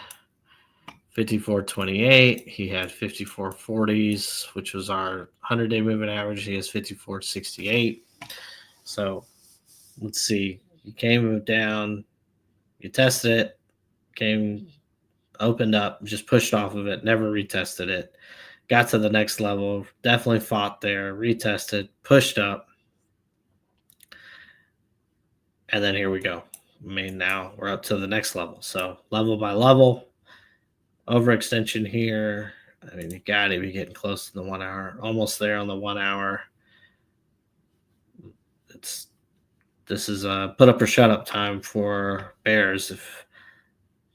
54.28. He had 54.40s, which was our 100-day moving average. He has 54.68. So let's see. You came down, you tested it, came opened up, just pushed off of it, never retested it. Got to the next level, definitely fought there, retested, pushed up, and then here we go. I mean, now we're up to the next level. So level by level, overextension here. I mean, you got to be getting close to the 1 hour, almost there on the 1 hour. This is a put up or shut up time for bears. If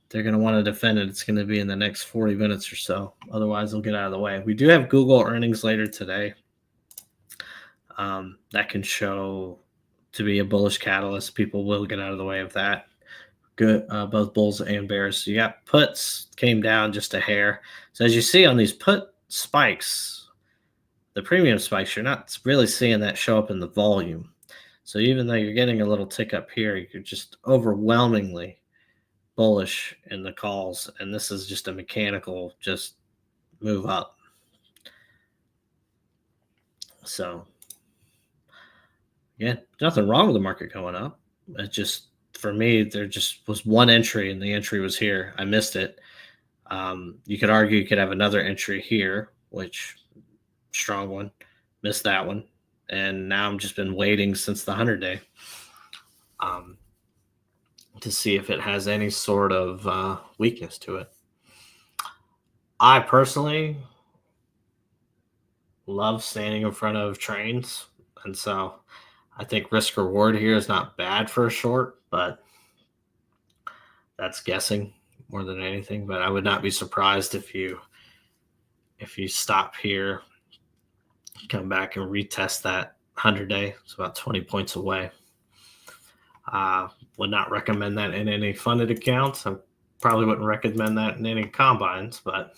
they're going to want to defend it, it's going to be in the next 40 minutes or so. Otherwise, they'll get out of the way. We do have Google earnings later today. That can show to be a bullish catalyst. People will get out of the way of that. Good, both bulls and bears. So you got puts came down just a hair. So as you see on these put spikes, the premium spikes, you're not really seeing that show up in the volume. So even though you're getting a little tick up here, you're just overwhelmingly bullish in the calls, and this is just a mechanical just move up. So yeah, nothing wrong with the market going up. It just, for me, there just was one entry, and the entry was here. I missed it. You could argue you could have another entry here, which strong one, missed that one, and now I'm just been waiting since the 100-day to see if it has any sort of weakness to it. I personally love standing in front of trains, and so I think risk reward here is not bad for a short, but that's guessing more than anything. But I would not be surprised if you stop here, come back and retest that 100-day. It's about 20 points away. Would not recommend that in any funded accounts. I probably wouldn't recommend that in any combines, but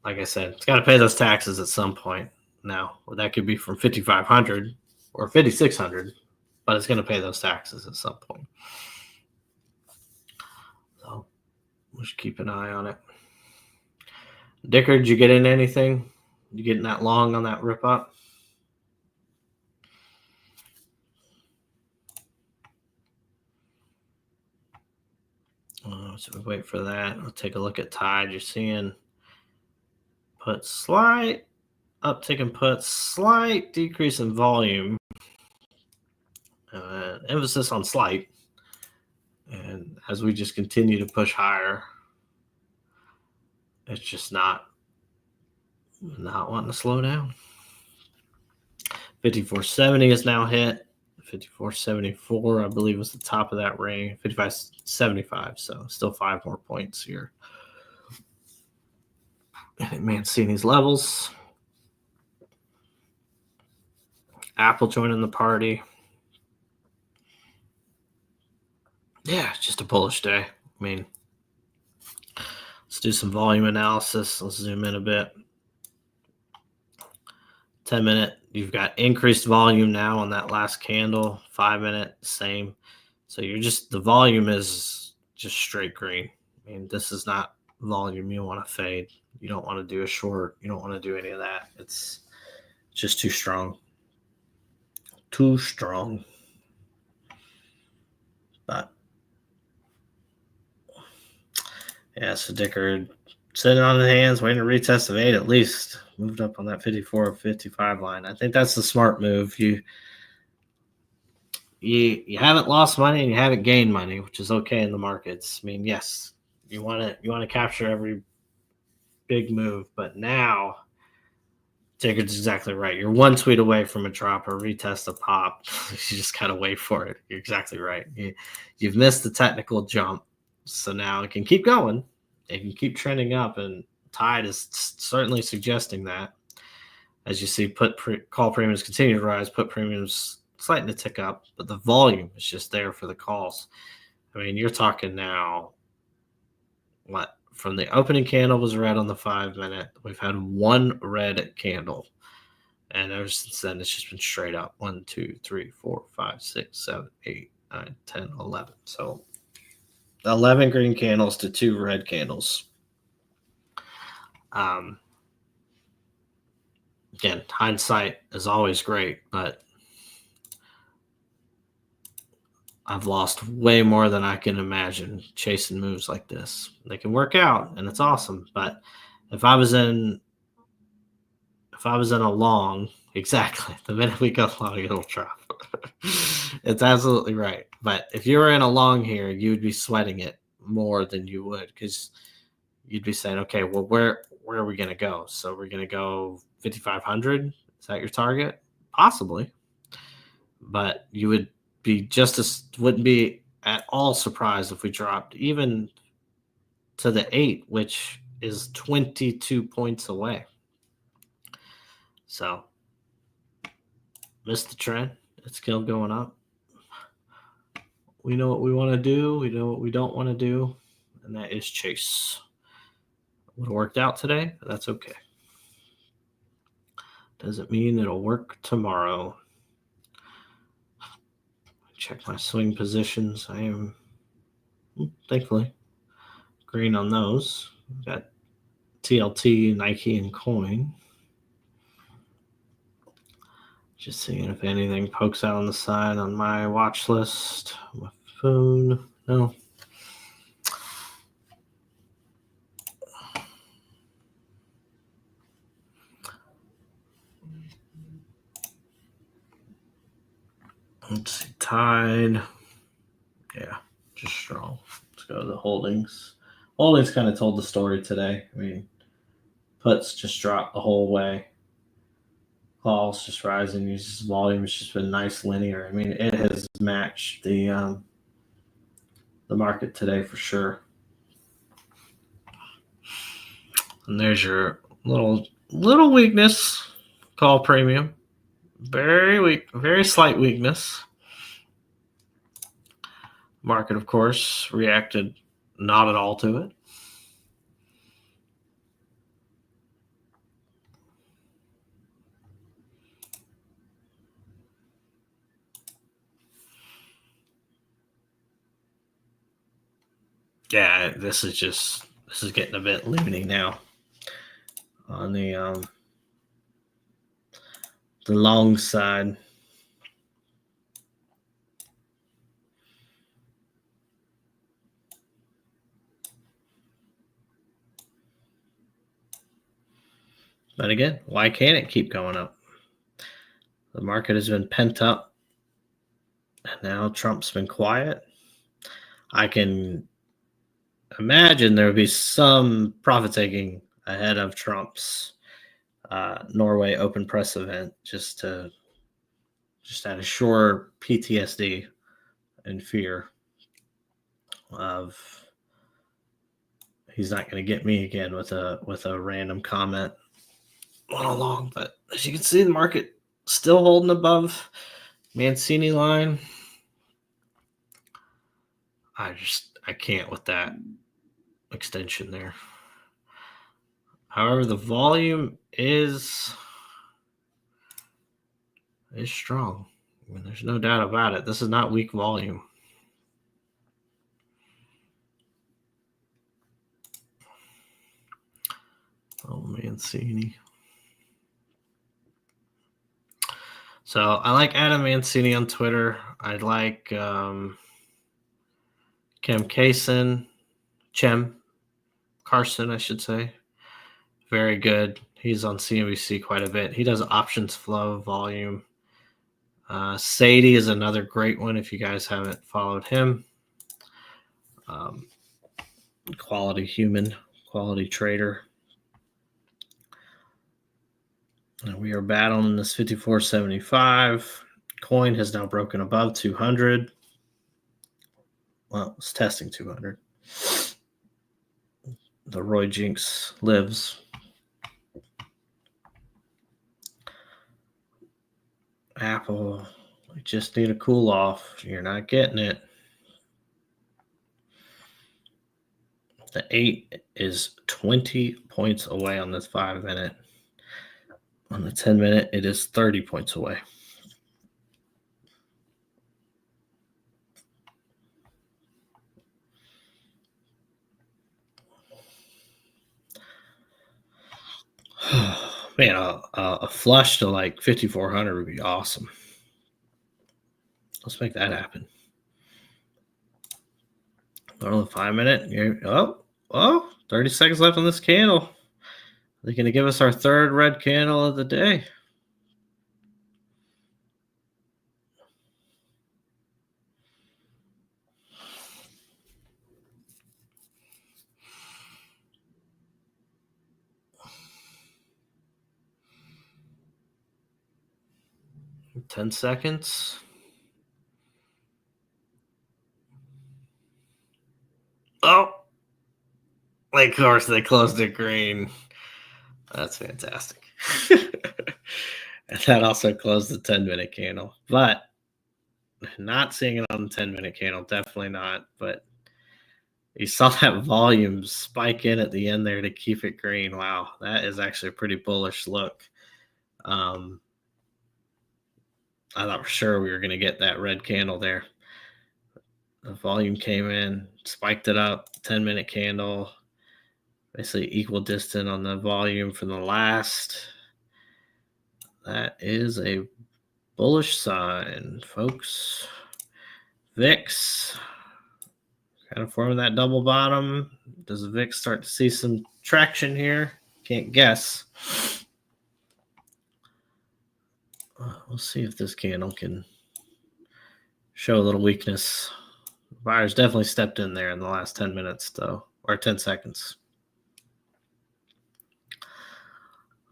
like I said, it's got to pay those taxes at some point. Now, that could be from 5,500 or 5,600, but it's going to pay those taxes at some point. So we'll just keep an eye on it. Dicker, did you get in anything? You getting that long on that rip up? So we wait for that. I'll take a look at Tide. You're seeing put slight uptick in puts, slight decrease in volume. Emphasis on slight. And as we just continue to push higher, it's just not wanting to slow down. 5470 is now hit. 5474, I believe, was the top of that range. 5575, so still 5 more points here. And Mancini's levels. Apple joining the party. Yeah, it's just a bullish day. I mean, let's do some volume analysis. Let's zoom in a bit. 10-minute, you've got increased volume now on that last candle. 5-minute, same. So the volume is just straight green. I mean, this is not volume you want to fade. You don't want to do a short. You don't want to do any of that. It's just too strong. Too strong. But yeah, so Dicker sitting on the hands, waiting to retest of 8 at least. Moved up on that 54 or 55 line. I think that's the smart move. You haven't lost money and you haven't gained money, which is okay in the markets. I mean, yes, you want to capture every big move, but now Tigger's exactly right. You're one tweet away from a drop or retest a pop. You just gotta wait for it. You're exactly right. You've missed the technical jump, so now it can keep going. It can keep trending up, and Tide is certainly suggesting that. As you see, call premiums continue to rise, put premiums slightly to tick up, but the volume is just there for the calls. I mean, you're talking now, what, from the opening candle was red on the 5-minute. We've had one red candle, and ever since then, it's just been straight up. 1, 2, 3, 4, 5, 6, 7, 8, 9, 10, 11. So 11 green candles to 2 red candles. Again, hindsight is always great, but I've lost way more than I can imagine chasing moves like this. They can work out and it's awesome, but if I was in if I was in a long, exactly, the minute we go long, it'll drop. It's absolutely right. But if you were in a long here, you would be sweating it more than you would because you'd be saying, okay, well, where are we going to go? So we're going to go 5,500. Is that your target? Possibly, but you would be just as wouldn't be at all surprised if we dropped even to the 8, which is 22 points away. So missed the trend. It's still going up. We know what we want to do. We know what we don't want to do, and that is chase. Would have worked out today, but that's okay. Doesn't mean it'll work tomorrow. Check my swing positions. I am thankfully green on those. Got TLT, Nike, and coin. Just seeing if anything pokes out on the side on my watch list. My phone. No. Let's see. Tide. Yeah, just strong. Let's go to the holdings. Holdings kind of told the story today. I mean, puts just dropped the whole way. Calls just rising. Uses volume has just been nice linear. I mean, it has matched the market today for sure. And there's your little weakness. Call premium. Very weak, very slight weakness. Market, of course, reacted not at all to it. Yeah, this is getting a bit loony now on the long side. But again, why can't it keep going up? The market has been pent up, and now Trump's been quiet. I can imagine there would be some profit taking ahead of Trump's Norway Open Press event, just out of sure PTSD and fear of he's not going to get me again with a random comment went along. But as you can see, the market still holding above Mancini line. I can't with that extension there. However, the volume is strong. I mean, there's no doubt about it. This is not weak volume. Oh, Mancini. So I like Adam Mancini on Twitter. I like Chem Carson, I should say. Very good. He's on CNBC quite a bit. He does options flow volume. Sadie is another great one if you guys haven't followed him. Quality human, quality trader. And we are battling this 54.75. Coin has now broken above 200. Well, it's testing 200. The Roy Jinx lives. Apple, we just need a cool off. You're not getting it. The 8 is 20 points away on this 5-minute. On the 10-minute, it is 30 points away. Man, a flush to like 5,400 would be awesome. Let's make that happen. On the 5 minute. Oh, 30 seconds left on this candle. They're going to give us our third red candle of the day. Ten seconds. Oh, of course, they closed it green. That's fantastic. And that also closed the 10-minute candle. But not seeing it on the 10-minute candle, definitely not. But you saw that volume spike in at the end there to keep it green. Wow, that is actually a pretty bullish look. I thought for sure we were going to get that red candle there. The volume came in, spiked it up, 10-minute candle, basically equal distant on the volume from the last. That is a bullish sign, folks. VIX kind of forming that double bottom. Does the VIX start to see some traction here? Can't guess. We'll see if this candle can show a little weakness. Buyers definitely stepped in there in the last 10 minutes, though, or 10 seconds.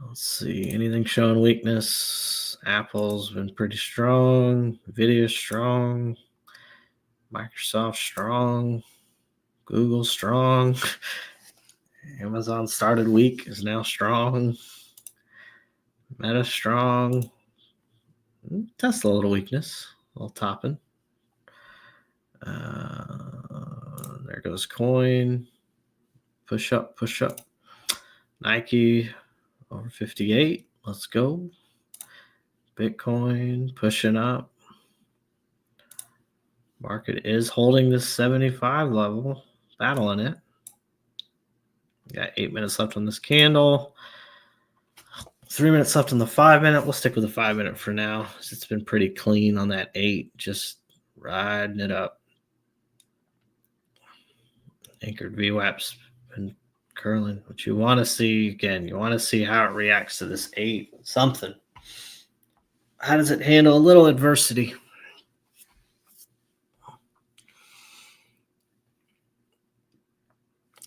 Let's see. Anything showing weakness? Apple's been pretty strong. Nvidia strong. Microsoft strong. Google strong. Amazon started weak, is now strong. Meta strong. Tesla a little weakness. A little topping. There goes coin. Push up, push up. Nike over 58. Let's go. Bitcoin pushing up. Market is holding this 75 level, battling it. Got 8 minutes left on this candle. 3 minutes left on the 5 minute. We'll stick with the 5 minute for now. It's been pretty clean on that 8, just riding it up. Anchored VWAP's been curling. What you want to see, again, you want to see how it reacts to this 8, something. How does it handle a little adversity?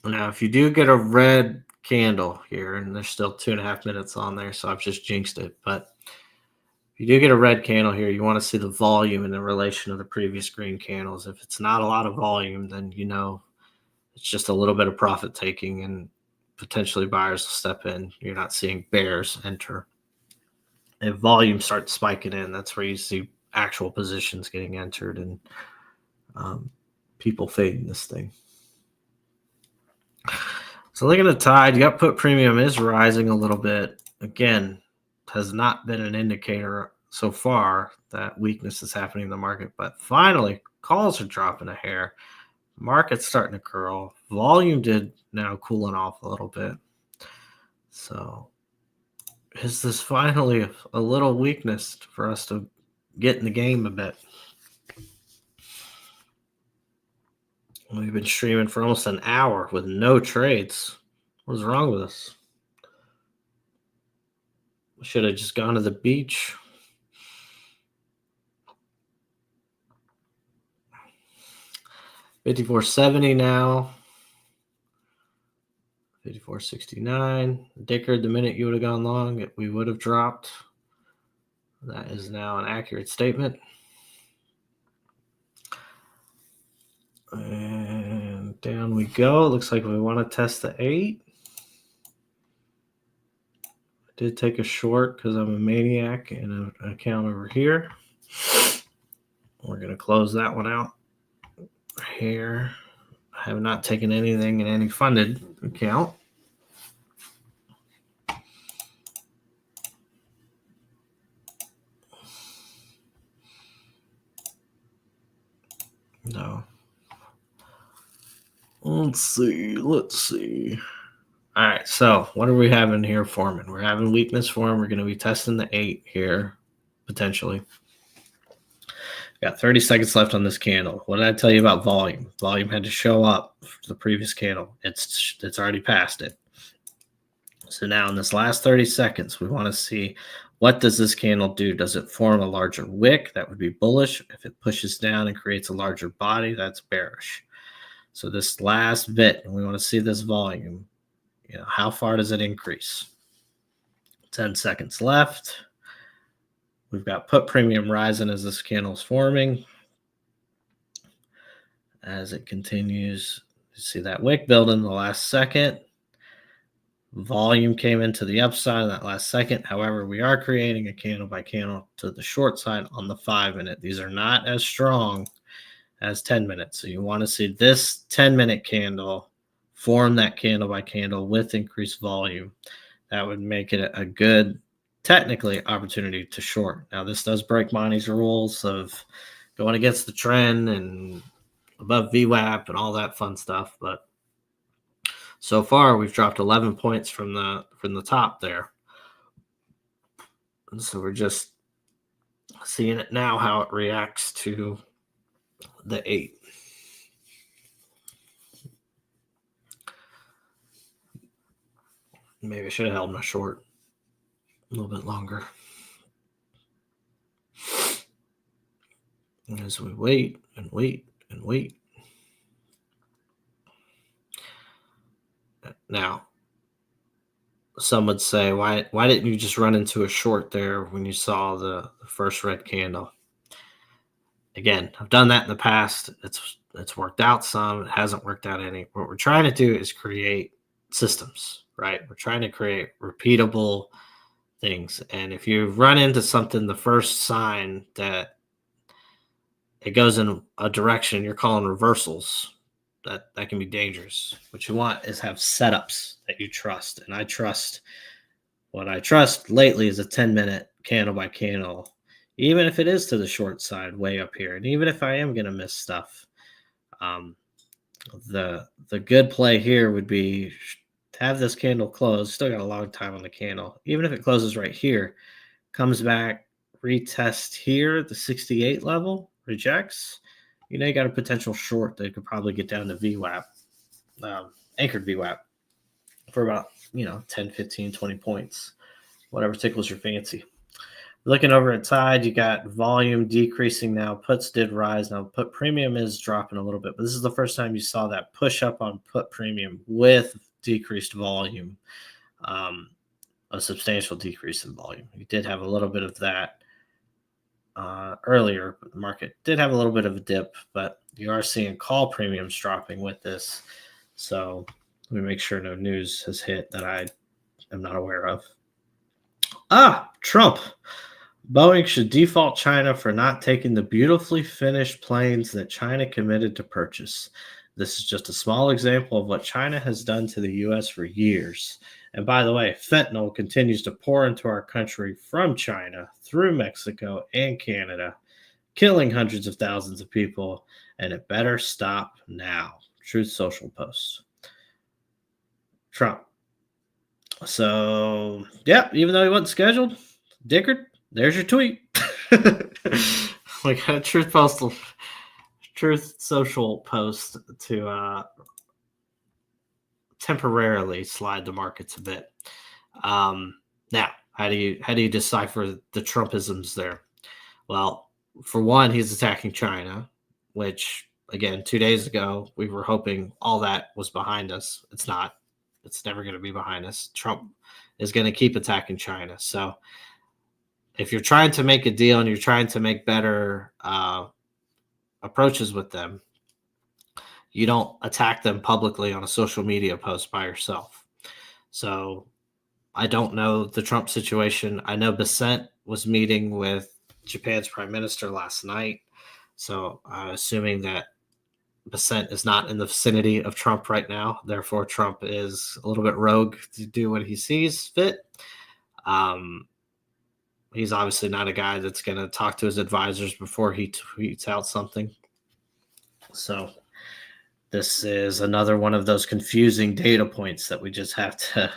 Now, if you do get a red candle here, and there's still 2.5 minutes on there, so I've just jinxed it. But if you do get a red candle here, you want to see the volume in the relation of the previous green candles. If it's not a lot of volume, then you know it's just a little bit of profit taking, and potentially buyers will step in. You're not seeing bears enter. If volume starts spiking in, that's where you see actual positions getting entered and people fading this thing. So looking at Tide, you got put premium is rising a little bit. Again, has not been an indicator so far that weakness is happening in the market, but finally calls are dropping a hair. Market's starting to curl. Volume did now cooling off a little bit. So is this finally a little weakness for us to get in the game a bit? We've been streaming for almost an hour with no trades. What is wrong with us? Should have just gone to the beach. $54.70 now. $54.69. Dickard, the minute you would have gone long, we would have dropped. That is now an accurate statement. And down we go. Looks like we want to test the 8. I did take a short because I'm a maniac in an account over here. We're going to close that one out here. I have not taken anything in any funded account. No. Let's see. All right, so what are we having here forming? We're having weakness form. We're going to be testing the 8 here, potentially. Got 30 seconds left on this candle. What did I tell you about volume? Volume had to show up for the previous candle. It's already passed it. So now in this last 30 seconds, we want to see, what does this candle do? Does it form a larger wick? That would be bullish. If it pushes down and creates a larger body, that's bearish. So this last bit, we want to see this volume. How far does it increase? 10 seconds left. We've got put premium rising as this candle is forming. As it continues, you see that wick building the last second. Volume came into the upside in that last second. However, we are creating a candle by candle to the short side on the 5-minute. These are not as strong as 10 minutes. So you want to see this 10-minute candle form that candle by candle with increased volume. That would make it a good, technically, opportunity to short. Now, this does break Monty's rules of going against the trend and above VWAP and all that fun stuff, but so far we've dropped 11 points from the top there. And so we're just seeing it now, how it reacts to the 8. Maybe I should have held my short a little bit longer. As we wait and wait and wait. Now, some would say, why didn't you just run into a short there when you saw the first red candle? Again, I've done that in the past. It's worked out some. It hasn't worked out any. What we're trying to do is create systems, right? We're trying to create repeatable things. And if you run into something, the first sign that it goes in a direction you're calling reversals, that can be dangerous. What you want is have setups that you trust. And what I trust lately is a 10-minute candle by candle, even if it is to the short side way up here. And even if I am going to miss stuff, the good play here would be to have this candle close. Still got a long time on the candle. Even if it closes right here, comes back, retest here at the 68 level, rejects, you got a potential short that could probably get down to VWAP, anchored VWAP for about, 10, 15, 20 points, whatever tickles your fancy. Looking over inside, you got volume decreasing now. Puts did rise. Now, put premium is dropping a little bit, but this is the first time you saw that push up on put premium with decreased volume, a substantial decrease in volume. You did have a little bit of that earlier, but the market did have a little bit of a dip, but you are seeing call premiums dropping with this. So let me make sure no news has hit that I am not aware of. Trump. Boeing should default China for not taking the beautifully finished planes that China committed to purchase. This is just a small example of what China has done to the U.S. for years. And by the way, fentanyl continues to pour into our country from China through Mexico and Canada, killing hundreds of thousands of people, and it better stop now. Truth Social post. Trump. So, yeah, even though he wasn't scheduled, Dickard, there's your tweet. Like a Truth Social post to temporarily slide the markets a bit. Now, how do you decipher the Trumpisms there? Well, for one, he's attacking China, which again, 2 days ago we were hoping all that was behind us. It's not. It's never going to be behind us. Trump is going to keep attacking China. So if you're trying to make a deal and you're trying to make better approaches with them, you don't attack them publicly on a social media post by yourself. So I don't know the Trump situation. I know Bessent was meeting with Japan's prime minister last night. So assuming that Bessent is not in the vicinity of Trump right now. Therefore, Trump is a little bit rogue to do what he sees fit. He's obviously not a guy that's going to talk to his advisors before he tweets out something. So this is another one of those confusing data points that we just have to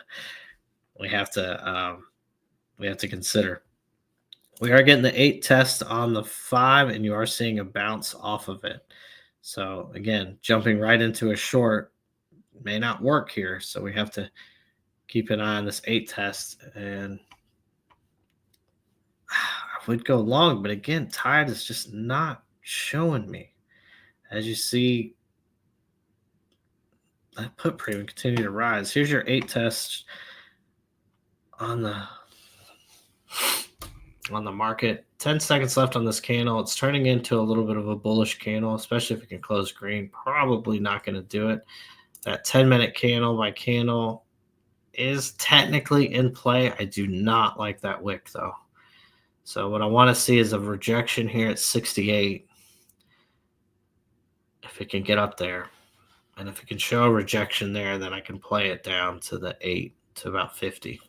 consider. We are getting the 8 test on the 5, and you are seeing a bounce off of it. So again, jumping right into a short may not work here. So we have to keep an eye on this 8 test. And I would go long, but again, tide is just not showing me. As you see, that put premium continue to rise. Here's your 8 test on the market. 10 seconds left on this candle. It's turning into a little bit of a bullish candle, especially if it can close green. Probably not going to do it. That 10-minute candle by candle is technically in play. I do not like that wick though. So what I want to see is a rejection here at 68. If it can get up there. And if it can show a rejection there, then I can play it down to the 8 to about 50.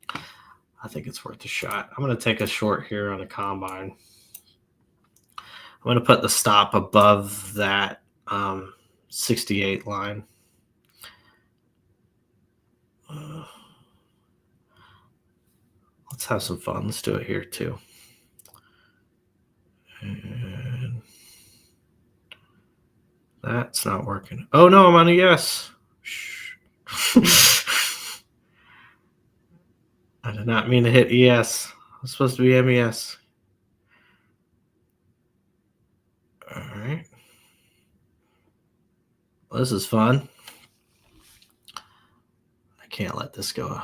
I think it's worth a shot. I'm going to take a short here on a combine. I'm going to put the stop above that 68 line. Let's have some fun. Let's do it here too. And that's not working. Oh no, I'm on a yes. I did not mean to hit ES. It's supposed to be MES. All right. Well, this is fun. I can't let this go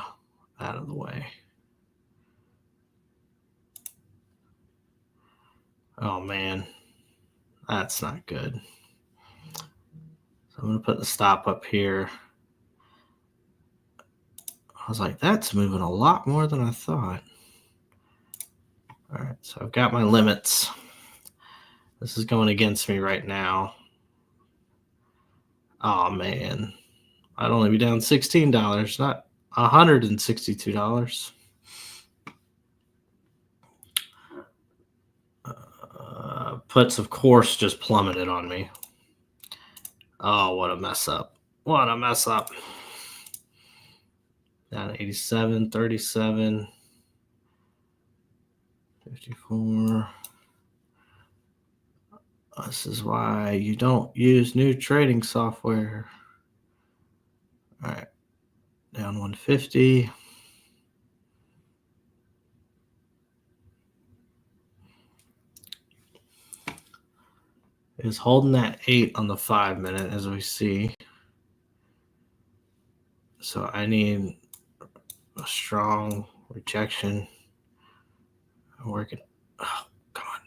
out of the way. Oh, man. That's not good. So I'm going to put the stop up here. I was like, that's moving a lot more than I thought. All right, so I've got my limits. This is going against me right now. Oh, man. I'd only be down $16, not $162. Puts, of course, just plummeted on me. Oh, what a mess up. What a mess up. Down 87, 37, 54. This is why you don't use new trading software. All right. Down 150. Is holding that 8 on the 5-minute as we see. So I need a strong rejection. I'm working. Oh, come on.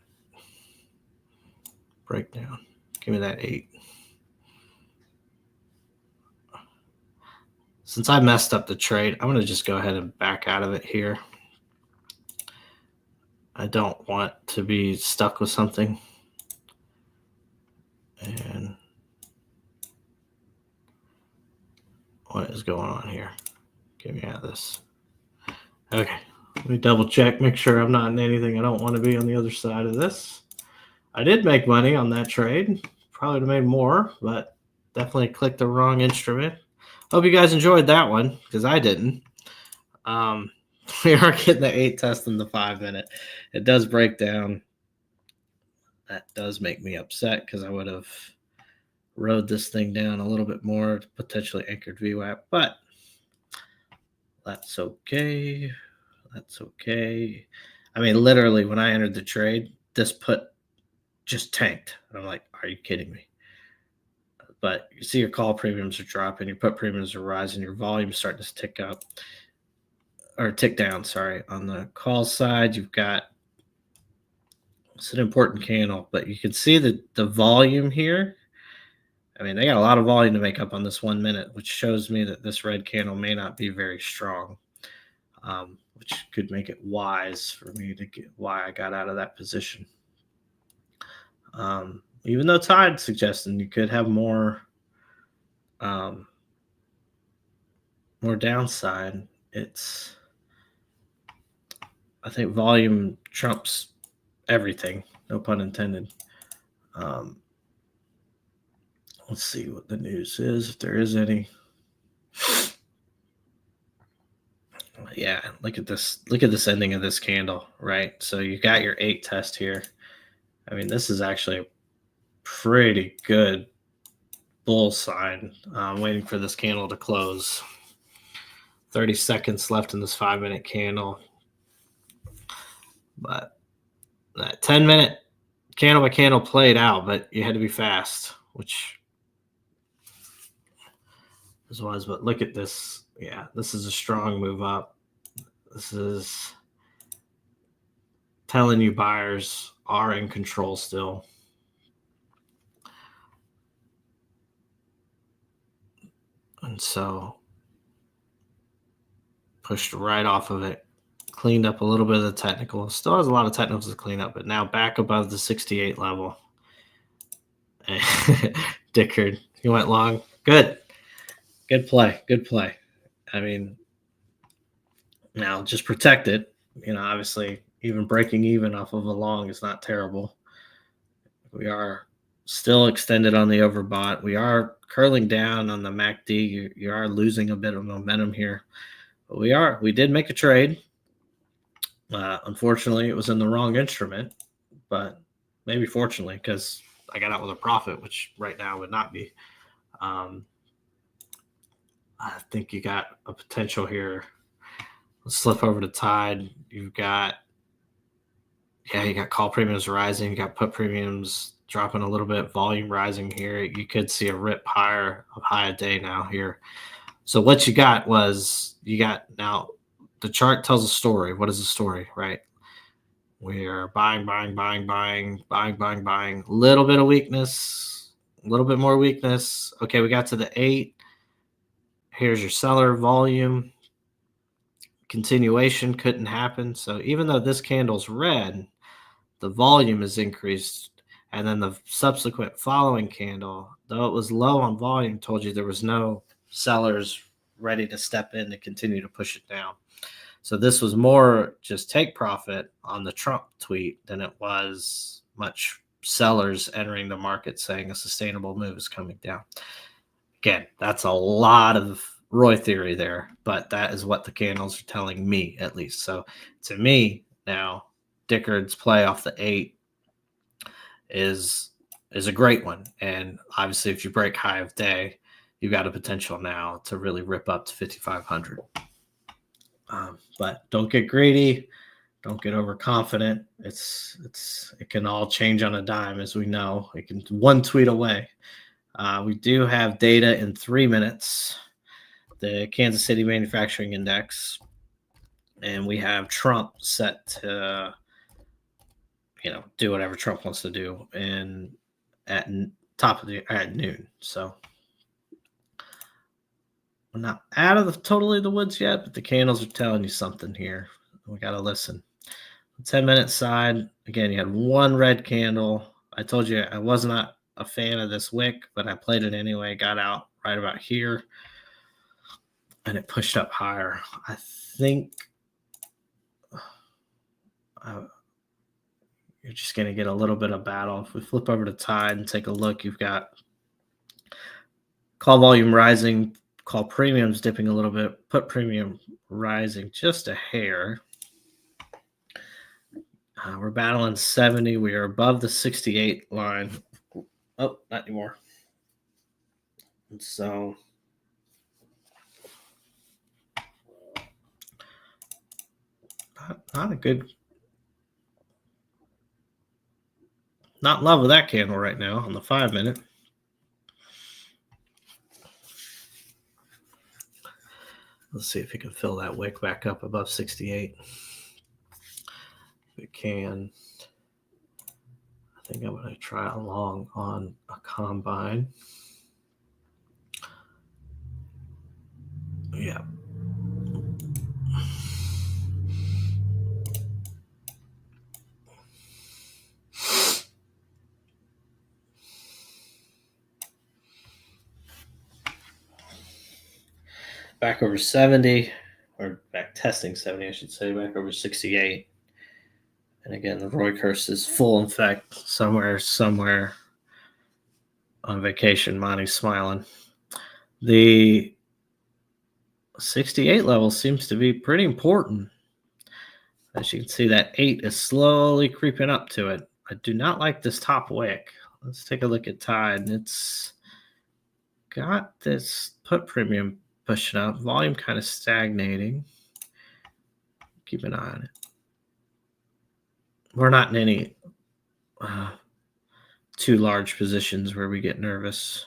Breakdown. Give me that 8. Since I messed up the trade, I'm going to just go ahead and back out of it here. I don't want to be stuck with something. And what is going on here? Get me out of this. Okay, let me double check, make sure I'm not in anything I don't want to be on the other side of this. I did make money on that trade. Probably would have made more, but definitely clicked the wrong instrument. Hope you guys enjoyed that one, because I didn't. We are getting the 8 test in the 5-minute. It does break down. That does make me upset because I would have rode this thing down a little bit more, potentially anchored VWAP, but that's okay. That's okay. I mean, literally, when I entered the trade, this put just tanked. And I'm like, are you kidding me? But you see your call premiums are dropping, your put premiums are rising, your volume's starting to tick up. Or tick down, sorry. On the call side, you've got, it's an important candle, but you can see the volume here. I mean, they got a lot of volume to make up on this 1 minute, which shows me that this red candle may not be very strong, which could make it wise for me to get why I got out of that position. Even though Tide suggesting you could have more downside, I think volume trumps everything, no pun intended. Let's see what the news is, if there is any. Yeah, look at this. Look at this ending of this candle, right? So you got your 8 test here. I mean, this is actually a pretty good bull sign. I'm waiting for this candle to close. 30 seconds left in this 5-minute candle. But that 10-minute candle by candle played out, but you had to be fast, which is wise. But look at this. Yeah, this is a strong move up. This is telling you buyers are in control still. And so pushed right off of it, cleaned up a little bit of the technical. Still has a lot of technicals to clean up, but now back above the 68 level. Dickard, you went long. Good. Good play. Good play. I mean, now just protect it. Obviously, even breaking even off of a long is not terrible. We are still extended on the overbought. We are curling down on the MACD. You are losing a bit of momentum here. But we did make a trade. Unfortunately, it was in the wrong instrument, but maybe fortunately, because I got out with a profit, which right now would not be. I think you got a potential here. Let's flip over to Tide. You got call premiums rising. You got put premiums dropping a little bit, volume rising here. You could see a rip higher of high a day now here. So what you got now the chart tells a story. What is the story, right? We are buying. Little bit of weakness, a little bit more weakness. Okay, we got to the 8. Here's your seller volume. Continuation couldn't happen. So even though this candle's red, the volume is increased. And then the subsequent following candle, though it was low on volume, told you there was no sellers ready to step in to continue to push it down. So this was more just take profit on the Trump tweet than it was much sellers entering the market saying a sustainable move is coming down. Again, that's a lot of Roy theory there, but that is what the candles are telling me, at least. So to me now, Dickard's play off the 8 is a great one. And obviously, if you break high of day, you've got a potential now to really rip up to 5,500. But don't get greedy. Don't get overconfident. It can all change on a dime, as we know. It can one tweet away. We do have data in 3 minutes. The Kansas City Manufacturing Index, and we have Trump set to, do whatever Trump wants to do, and at noon. So we're not out of totally the woods yet, but the candles are telling you something here. We got to listen. 10-minute side, again, you had one red candle. I told you I was not a fan of this wick, but I played it anyway, got out right about here, and it pushed up higher. I think you're just going to get a little bit of battle. If we flip over to Tide and take a look, you've got call volume rising, call premiums dipping a little bit, put premium rising just a hair. We're battling 70. We are above the 68 line. Oh, not anymore. And so not a good, not in love with that candle right now on the 5-minute. Let's see if we can fill that wick back up above 68. If we can, I think I'm going to try a long on a combine. Yeah. Back over 70, or back testing 70, I should say, back over 68. And again, the Roy curse is full effect somewhere on vacation. Monty's smiling. The 68 level seems to be pretty important. As you can see, that 8 is slowly creeping up to it. I do not like this top wick. Let's take a look at Tide. It's got this put premium pushing up, volume kind of stagnating. Keep an eye on it. We're not in any too large positions where we get nervous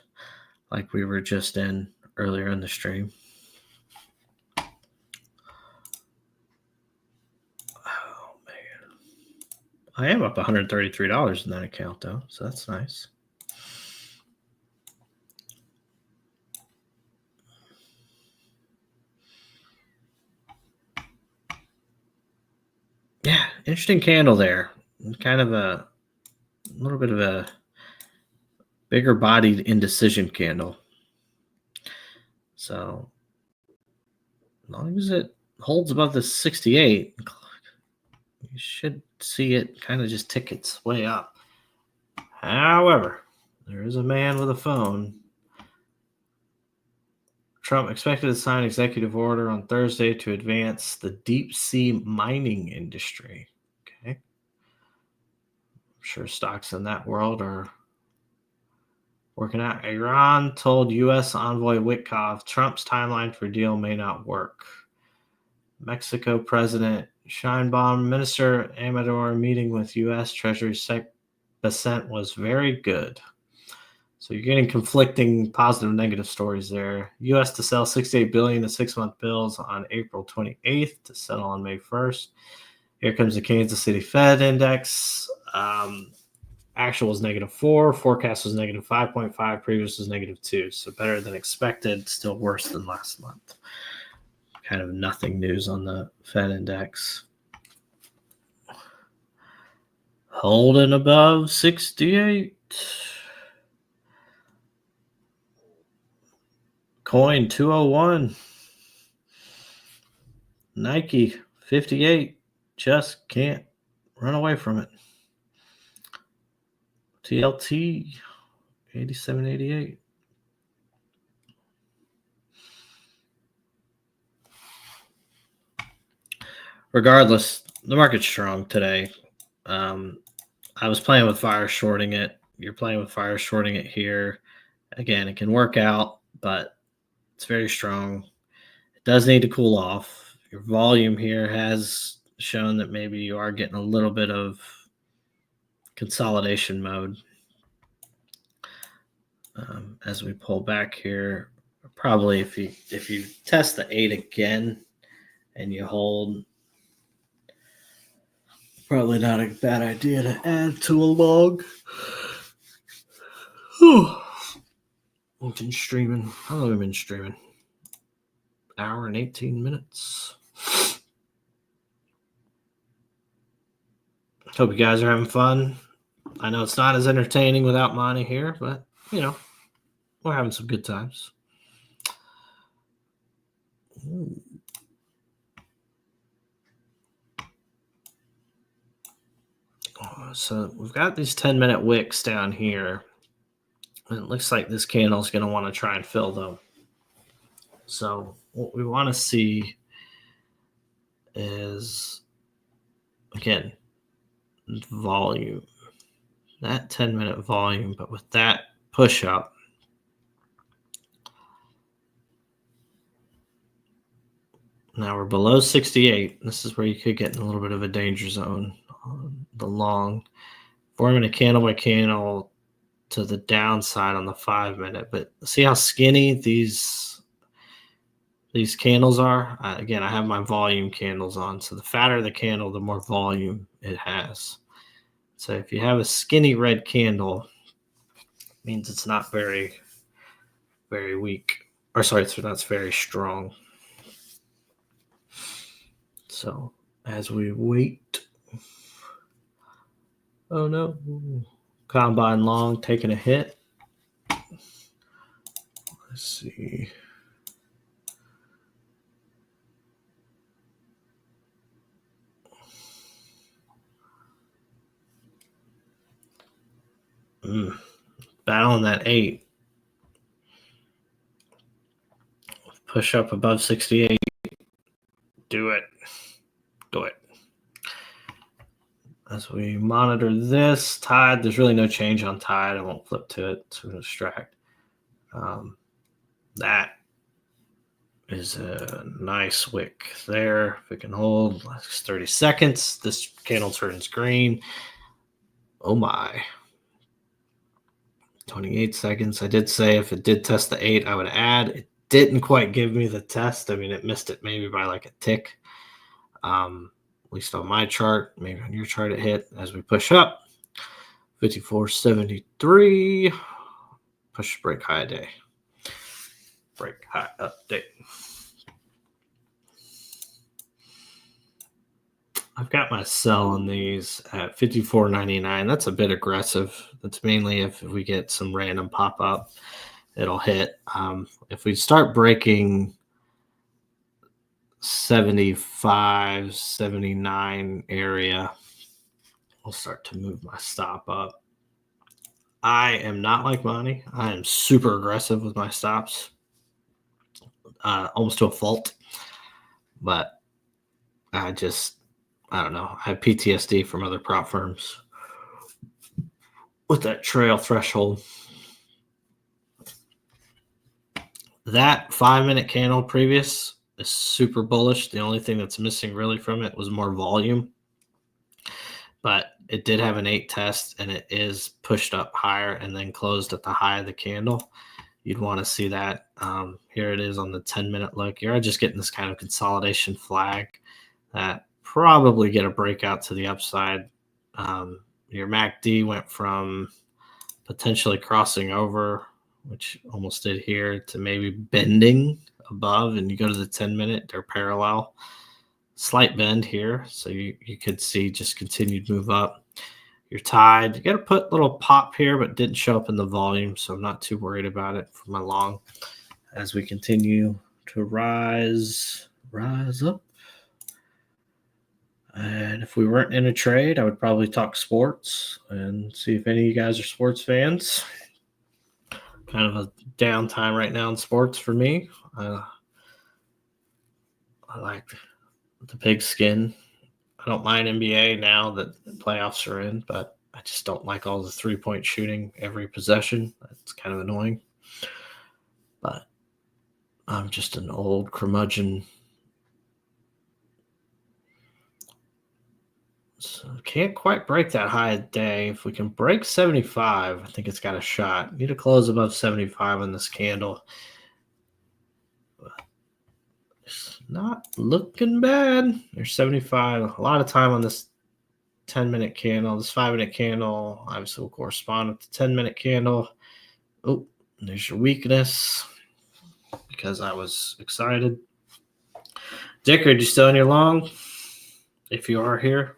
like we were just in earlier in the stream. Oh, man. I am up $133 in that account, though, so that's nice. Yeah, interesting candle there. Kind of a little bit of a bigger bodied indecision candle. So, as long as it holds above the 68, you should see it kind of just tick its way up. However, there is a man with a phone. Trump expected to sign executive order on Thursday to advance the deep sea mining industry. Okay. I'm sure stocks in that world are working out. Iran told U.S. envoy Witkoff Trump's timeline for deal may not work. Mexico President Sheinbaum, Minister Amador meeting with U.S. Treasury Sec Bessent was very good. So you're getting conflicting positive and negative stories there. U.S. to sell $68 billion in 6-month bills on April 28th to settle on May 1st. Here comes the Kansas City Fed index. Actual was -4, forecast was -5.5, previous was -2. So better than expected, still worse than last month. Kind of nothing news on the Fed index. Holding above 68. Coin 201. Nike 58. Just can't run away from it. TLT 87.88. Regardless, the market's strong today. I was playing with fire shorting it. You're playing with fire shorting it here. Again, it can work out, but it's very strong. It does need to cool off. Your volume here has shown that maybe you are getting a little bit of consolidation mode. As we pull back here, probably if you test the 8 again and you hold, probably not a bad idea to add to a log. We've been streaming. How long have we been streaming? Hour and 18 minutes. Hope you guys are having fun. I know it's not as entertaining without Monty here, but, we're having some good times. Ooh. So we've got these 10-minute wicks down here. And it looks like this candle is going to want to try and fill them. So what we want to see is, again, volume. That 10-minute volume, but with that push up. Now we're below 68. This is where you could get in a little bit of a danger zone on the long. Forming a candle by candle to the downside on the 5-minute. But see how skinny these candles are? Again, I have my volume candles on. So the fatter the candle, the more volume it has. So if you have a skinny red candle, it means it's not very, very weak. Or sorry, that's very strong. So as we wait, oh no, combine long taking a hit. Let's see. Battling that 8. Push up above 68. Do it. Do it. As we monitor this tide, there's really no change on tide. I won't flip to it to distract. That is a nice wick there. If it can hold 30 seconds, this candle turns green. Oh my. 28 seconds. I did say if it did test the 8, I would add. It didn't quite give me the test. I mean, it missed it maybe by like a tick. At least on my chart. Maybe on your chart it hit. As we push up, 54.73. Push break high day. Break high update. I've got my sell on these at 54.99. That's a bit aggressive. That's mainly if we get some random pop up, it'll hit. If we start breaking 75, 79 area, I'll start to move my stop up. I am not like Monty. I am super aggressive with my stops, almost to a fault. But I don't know. I have PTSD from other prop firms with that trail threshold. That 5-minute candle previous is super bullish. The only thing that's missing really from it was more volume. But it did have an 8 test, and it is pushed up higher and then closed at the high of the candle. You'd want to see that. Here it is on the 10-minute look. You're just getting this kind of consolidation flag that probably get a breakout to the upside. Your MACD went from potentially crossing over, which almost did here, to maybe bending above, and you go to the 10-minute, they're parallel. Slight bend here, so you could see just continued move up. Your tide, you got to put a little pop here, but didn't show up in the volume, so I'm not too worried about it for my long. As we continue to rise up. And if we weren't in a trade, I would probably talk sports and see if any of you guys are sports fans. Kind of a downtime right now in sports for me. I like the pigskin. I don't mind NBA now that the playoffs are in, but I just don't like all the 3-point shooting every possession. It's kind of annoying. But I'm just an old curmudgeon. So can't quite break that high a day. If we can break 75, I think it's got a shot. Need to close above 75 on this candle. It's not looking bad. There's 75. A lot of time on this 10-minute candle. This 5-minute candle obviously will correspond with the 10-minute candle. Oh, there's your weakness because I was excited. Dick, are you still in your long? If you are here.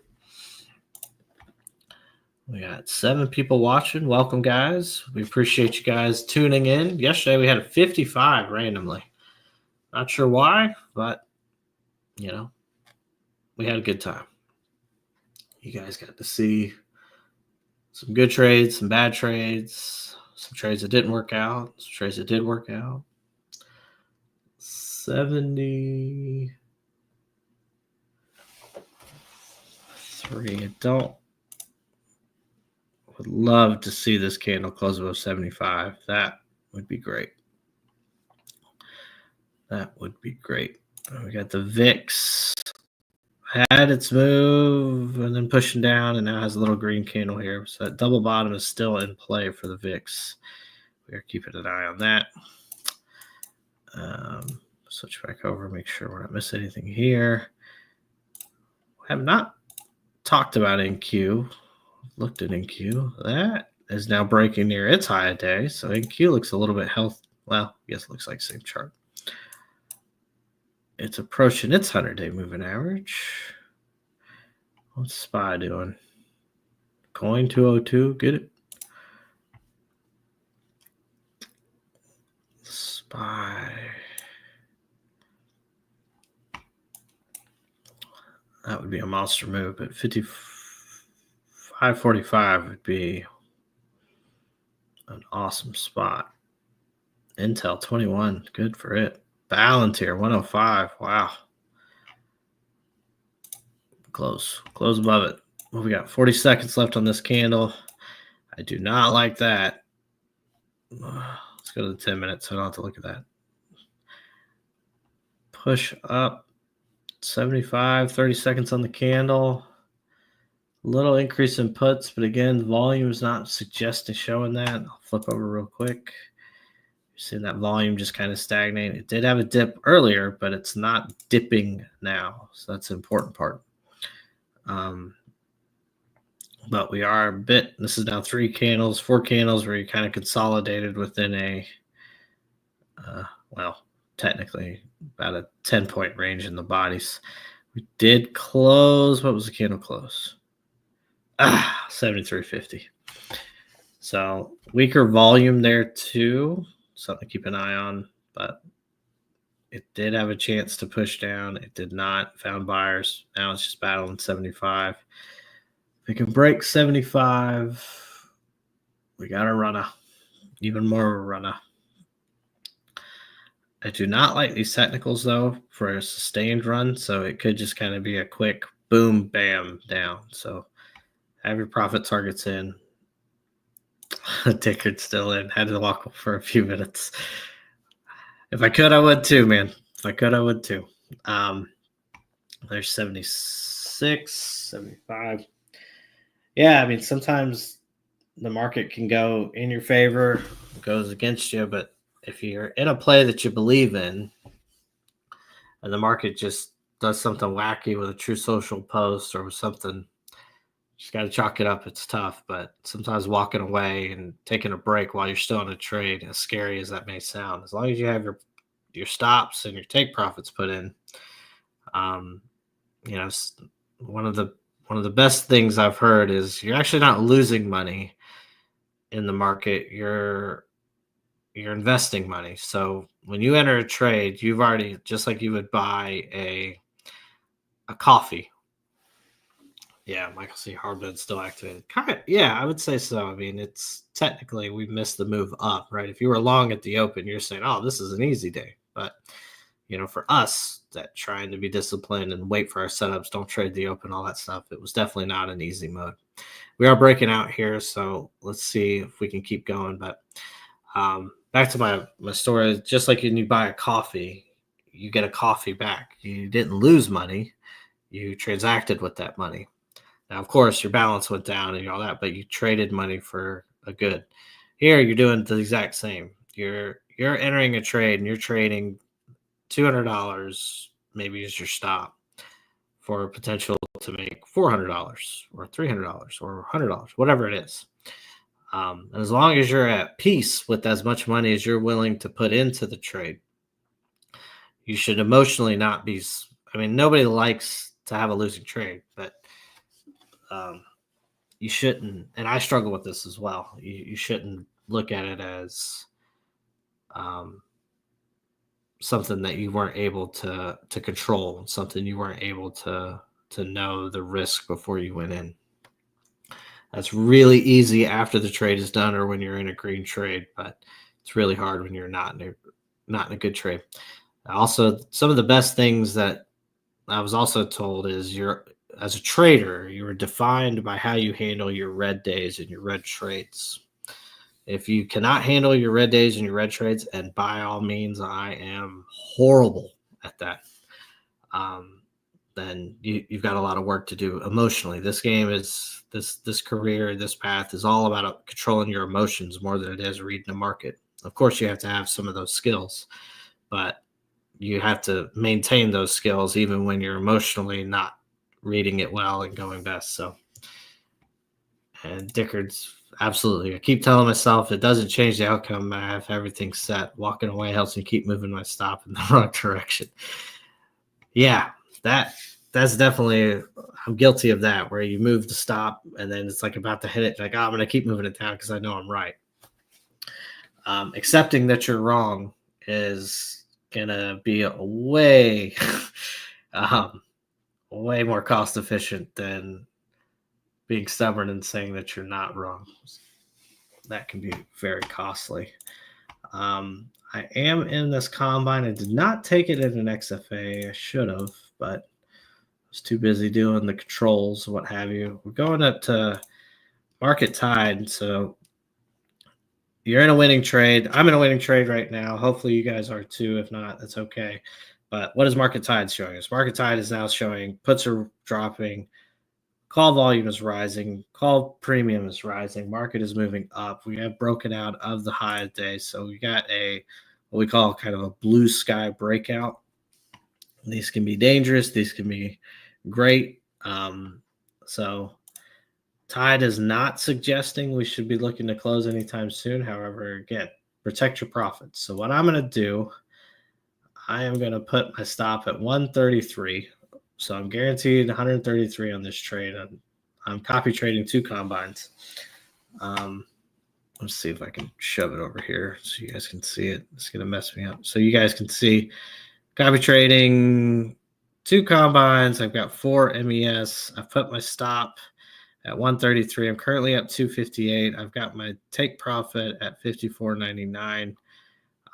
We got 7 people watching. Welcome, guys. We appreciate you guys tuning in. Yesterday, we had a 55 randomly. Not sure why, but, we had a good time. You guys got to see some good trades, some bad trades, some trades that didn't work out, some trades that did work out. 73. Would love to see this candle close above 75. That would be great. That would be great. We got the VIX. Had its move and then pushing down, and now has a little green candle here. So that double bottom is still in play for the VIX. We are keeping an eye on that. Switch back over, make sure we're not missing anything here. We have not talked about NQ. Looked at NQ. That is now breaking near its high a day. So NQ looks a little bit healthy. Well, I guess it looks like the same chart. It's approaching its 100-day moving average. What's SPY doing? Coin 202. Get it? SPY. That would be a monster move, but 55.45 would be an awesome spot. Intel 21. Good for it. Palantir 105. Wow. Close above it. Well, we got 40 seconds left on this candle. I do not like that. Let's go to the 10 minutes so I don't have to look at that. Push up 75, 30 seconds on the candle. Little increase in puts, but again, the volume is not suggesting showing that. I'll flip over real quick. You're seeing that volume just kind of stagnate. It did have a dip earlier, but it's not dipping now. So that's the important part. But we are a bit, this is now 4 candles where you kind of consolidated within a, technically about a 10-point range in the bodies. We did close, what was the candle close? 73.50. So weaker volume there too, something to keep an eye on, but it did have a chance to push down. It did not. Found buyers. Now it's just battling 75. If we can break 75, we got a runner. Even more of a runner. I do not like these technicals, though, for a sustained run. So it could just kind of be a quick boom, bam, down. So have your profit targets in. Ticker's still in. Had to walk for a few minutes. If I could, I would too, man. If I could, I would too. There's 76, 75. Yeah, I mean, sometimes the market can go in your favor, goes against you, but if you're in a play that you believe in and the market just does something wacky with a True Social post or with something, just got to chalk it up. It's tough, but sometimes walking away and taking a break while you're still in a trade, as scary as that may sound, as long as you have your stops and your take profits put in, one of the best things I've heard is you're actually not losing money in the market. You're investing money. So when you enter a trade, you've already, just like you would buy a coffee. Yeah, Michael C. Harbin's still activated. Yeah, I would say so. I mean, it's technically we missed the move up, right? If you were long at the open, you're saying, "Oh, this is an easy day." But for us that trying to be disciplined and wait for our setups, don't trade the open, all that stuff, it was definitely not an easy mode. We are breaking out here, so let's see if we can keep going. But back to my story, just like when you buy a coffee, you get a coffee back. You didn't lose money. You transacted with that money. Now, of course, your balance went down and all that, but you traded money for a good. Here, you're doing the exact same. You're entering a trade and you're trading $200, maybe as your stop, for potential to make $400 or $300 or $100, whatever it is. And as long as you're at peace with as much money as you're willing to put into the trade, you should emotionally not be. I mean, nobody likes to have a losing trade, but you shouldn't. And I struggle with this as well. You shouldn't look at it as something that you weren't able to control, something you weren't able to know the risk before you went in. That's really easy after the trade is done or when you're in a green trade, but it's really hard when you're not in a good trade. Also, some of the best things that I was also told is as a trader, you are defined by how you handle your red days and your red trades. If you cannot handle your red days and your red trades, and by all means, I am horrible at that, then you've got a lot of work to do emotionally. This game is this career, this path is all about controlling your emotions more than it is reading the market. Of course, you have to have some of those skills, but you have to maintain those skills even when you're emotionally not reading it well and going best. So, and Dickard's absolutely. I keep telling myself it doesn't change the outcome. I have everything set. Walking away helps me keep moving my stop in the wrong direction. Yeah, that's definitely, I'm guilty of that, where you move the stop and then it's like about to hit it. Like, I'm going to keep moving it down because I know I'm right. Accepting that you're wrong is going to be a way, way more cost efficient than being stubborn and saying that you're not wrong. That can be very costly. I am in this combine. I did not take it in an XFA. I should have, but I was too busy doing the controls, what have you. We're going up to market tide, so you're in a winning trade. I'm in a winning trade right now. Hopefully, you guys are too. If not, that's okay. But what is market tide showing us? Market tide is now showing puts are dropping, call volume is rising, call premium is rising, market is moving up. We have broken out of the high of the day, so we got a what we call kind of a blue sky breakout. These can be dangerous. These can be great. So Tide is not suggesting we should be looking to close anytime soon. However, again, protect your profits. So what I'm going to do, I am going to put my stop at 133. So I'm guaranteed 133 on this trade. I'm copy trading 2 combines. Let's see if I can shove it over here so you guys can see it. It's going to mess me up. So you guys can see copy trading 2 combines. I've got 4 MES. I've put my stop at 133. I'm currently up 258. I've got my take profit at 54.99.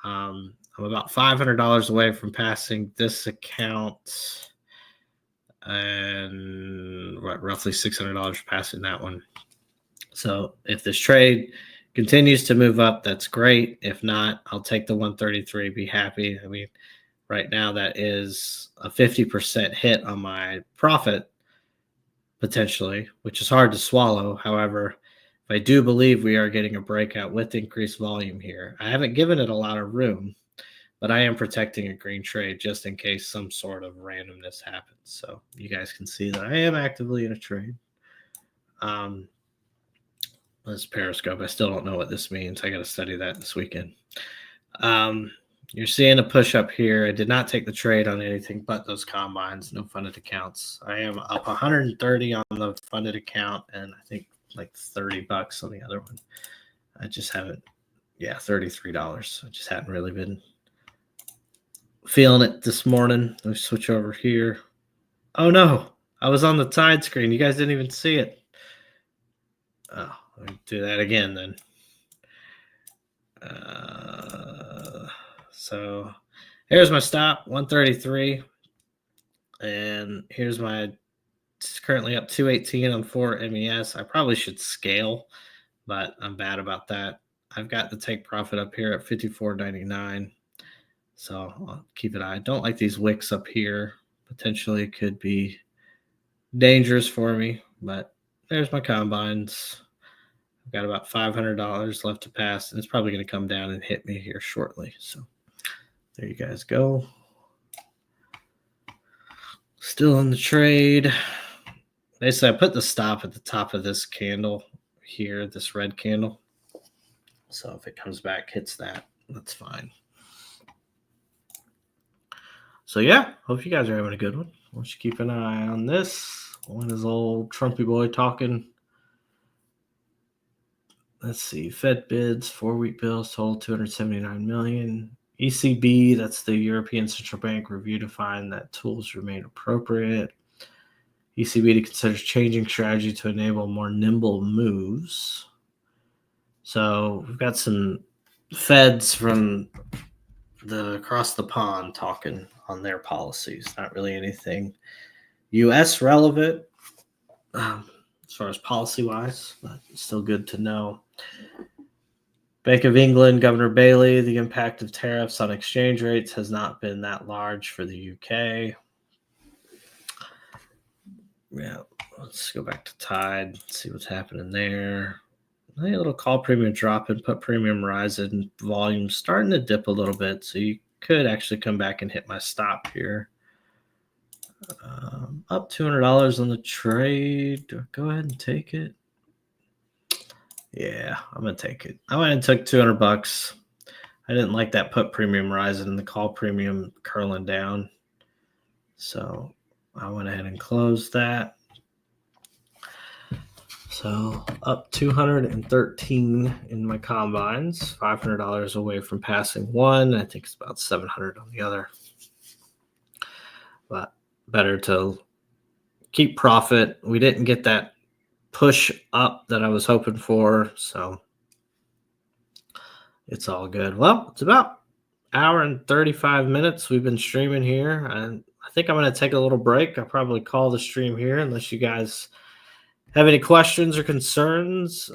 I'm about $500 away from passing this account, and roughly $600 passing that one. So if this trade continues to move up, that's great. If not, I'll take the 133, be happy. I mean, right now that is a 50% hit on my profit potentially, which is hard to swallow. However, if I do believe we are getting a breakout with increased volume here, I haven't given it a lot of room, but I am protecting a green trade just in case some sort of randomness happens. So you guys can see that I am actively in a trade. This Periscope, I still don't know what this means. I got to study that this weekend. You're seeing a push up here. I did not take the trade on anything but those combines, no funded accounts. I am up 130 on the funded account, and I think like $30 on the other one. I just haven't, $33. I just hadn't really been feeling it this morning. Let me switch over here. Oh no, I was on the tide screen. You guys didn't even see it. Oh, let me do that again then. So here's my stop, 133. And here's my, it's currently up 218 on 4 MES. I probably should scale, but I'm bad about that. I've got the take profit up here at 54.99. So I'll keep an eye. I don't like these wicks up here. Potentially could be dangerous for me, but there's my combines. I've got about $500 left to pass, and it's probably going to come down and hit me here shortly. So there you guys go. Still in the trade. Basically, I put the stop at the top of this candle here, this red candle. So if it comes back, hits that, that's fine. So yeah, hope you guys are having a good one. Why don't you keep an eye on this? When is old Trumpy boy talking? Let's see. Fed bids, 4-week bills total 279 million. ECB, that's the European Central Bank, review to find that tools remain appropriate. ECB to consider changing strategy to enable more nimble moves. So we've got some feds from across the pond talking on their policies. Not really anything U.S. relevant as far as policy-wise, but still good to know. Bank of England, Governor Bailey, the impact of tariffs on exchange rates has not been that large for the UK. Yeah, let's go back to Tide, see what's happening there. A little call premium dropping, put premium rising, volume starting to dip a little bit, so you could actually come back and hit my stop here. Up $200 on the trade. Do I go ahead and take it? Yeah, I'm gonna take it. I went and took $200. I didn't like that put premium rising and the call premium curling down, so I went ahead and closed that. So up 213 in my combines, $500 away from passing one. I think it's about 700 on the other. But better to keep profit. We didn't get that push up that I was hoping for, so it's all good. Well, it's about hour and 35 minutes we've been streaming here, and I think I'm going to take a little break. I'll probably call the stream here unless you guys have any questions or concerns.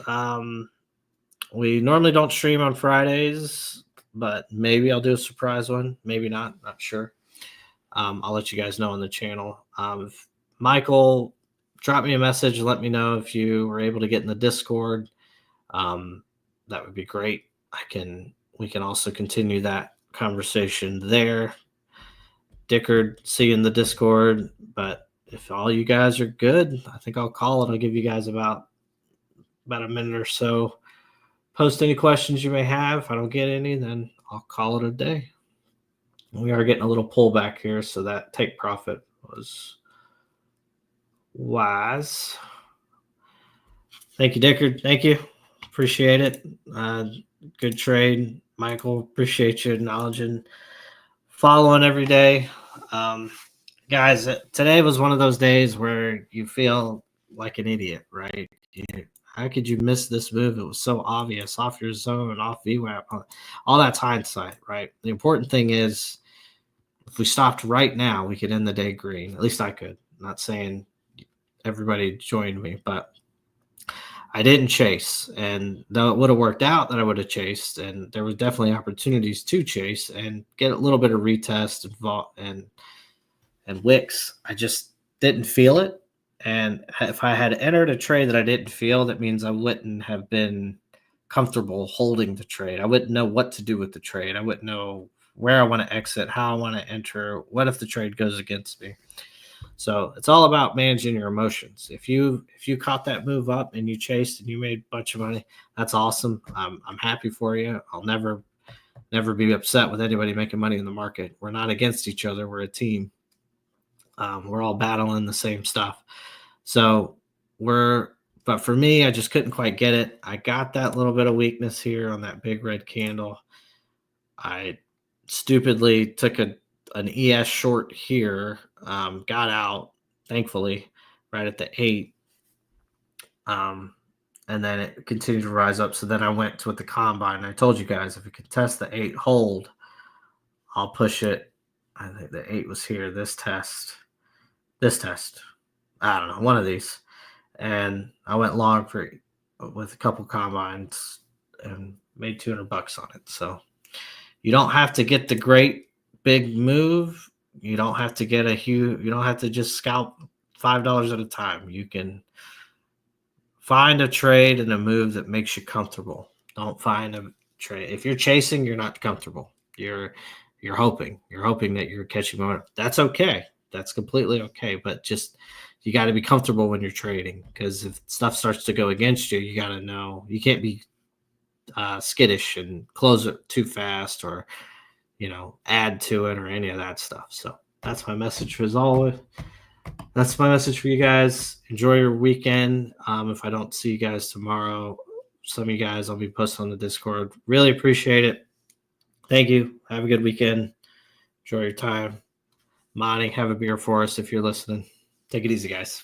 We normally don't stream on Fridays, but maybe I'll do a surprise one. Maybe not sure. I'll let you guys know on the channel. Michael, drop me a message and let me know if you were able to get in the Discord. That would be great. We can also continue that conversation there. Dickard, see you in the Discord. But if all you guys are good, I think I'll call it. I'll give you guys about a minute or so. Post any questions you may have. If I don't get any, then I'll call it a day. We are getting a little pullback here, so that take profit was wise. Thank you, Dickard. Thank you. Appreciate it. Good trade, Michael. Appreciate you acknowledging, following every day. Guys, today was one of those days where you feel like an idiot, right? How could you miss this move? It was so obvious, off your zone, off VWAP. All that's hindsight, right? The important thing is, if we stopped right now, we could end the day green. At least I could. I'm not saying everybody joined me, but I didn't chase. And though it would have worked out that I would have chased, and there was definitely opportunities to chase and get a little bit of retest and wicks, I just didn't feel it. And if I had entered a trade that I didn't feel, that means I wouldn't have been comfortable holding the trade. I wouldn't know what to do with the trade. I wouldn't know where I want to exit, how I want to enter, what if the trade goes against me. So it's all about managing your emotions. If you caught that move up and you chased and you made a bunch of money, that's awesome. I'm happy for you. I'll never be upset with anybody making money in the market. We're not against each other. We're a team. We're all battling the same stuff. So but for me, I just couldn't quite get it. I got that little bit of weakness here on that big red candle. I stupidly took an ES short here, got out, thankfully, right at the 8. And then it continued to rise up. So then I went with the combine. I told you guys, if we could test the 8 hold, I'll push it. I think the 8 was here, this test. I don't know, one of these. And I went long with a couple combines and made $200 on it. So you don't have to get the great big move. You don't have to get you don't have to just scalp $5 at a time. You can find a trade and a move that makes you comfortable. Don't find a trade. If you're chasing, you're not comfortable. You're hoping that you're catching momentum. That's okay. That's completely okay. But just, you got to be comfortable when you're trading, because if stuff starts to go against you, you got to know you can't be skittish and close it too fast, or add to it, or any of that stuff. So that's my message for That's my message for you guys. Enjoy your weekend. If I don't see you guys tomorrow, some of you guys I'll be posting on the Discord. Really appreciate it. Thank you. Have a good weekend. Enjoy your time. Monty, have a beer for us if you're listening. Take it easy, guys.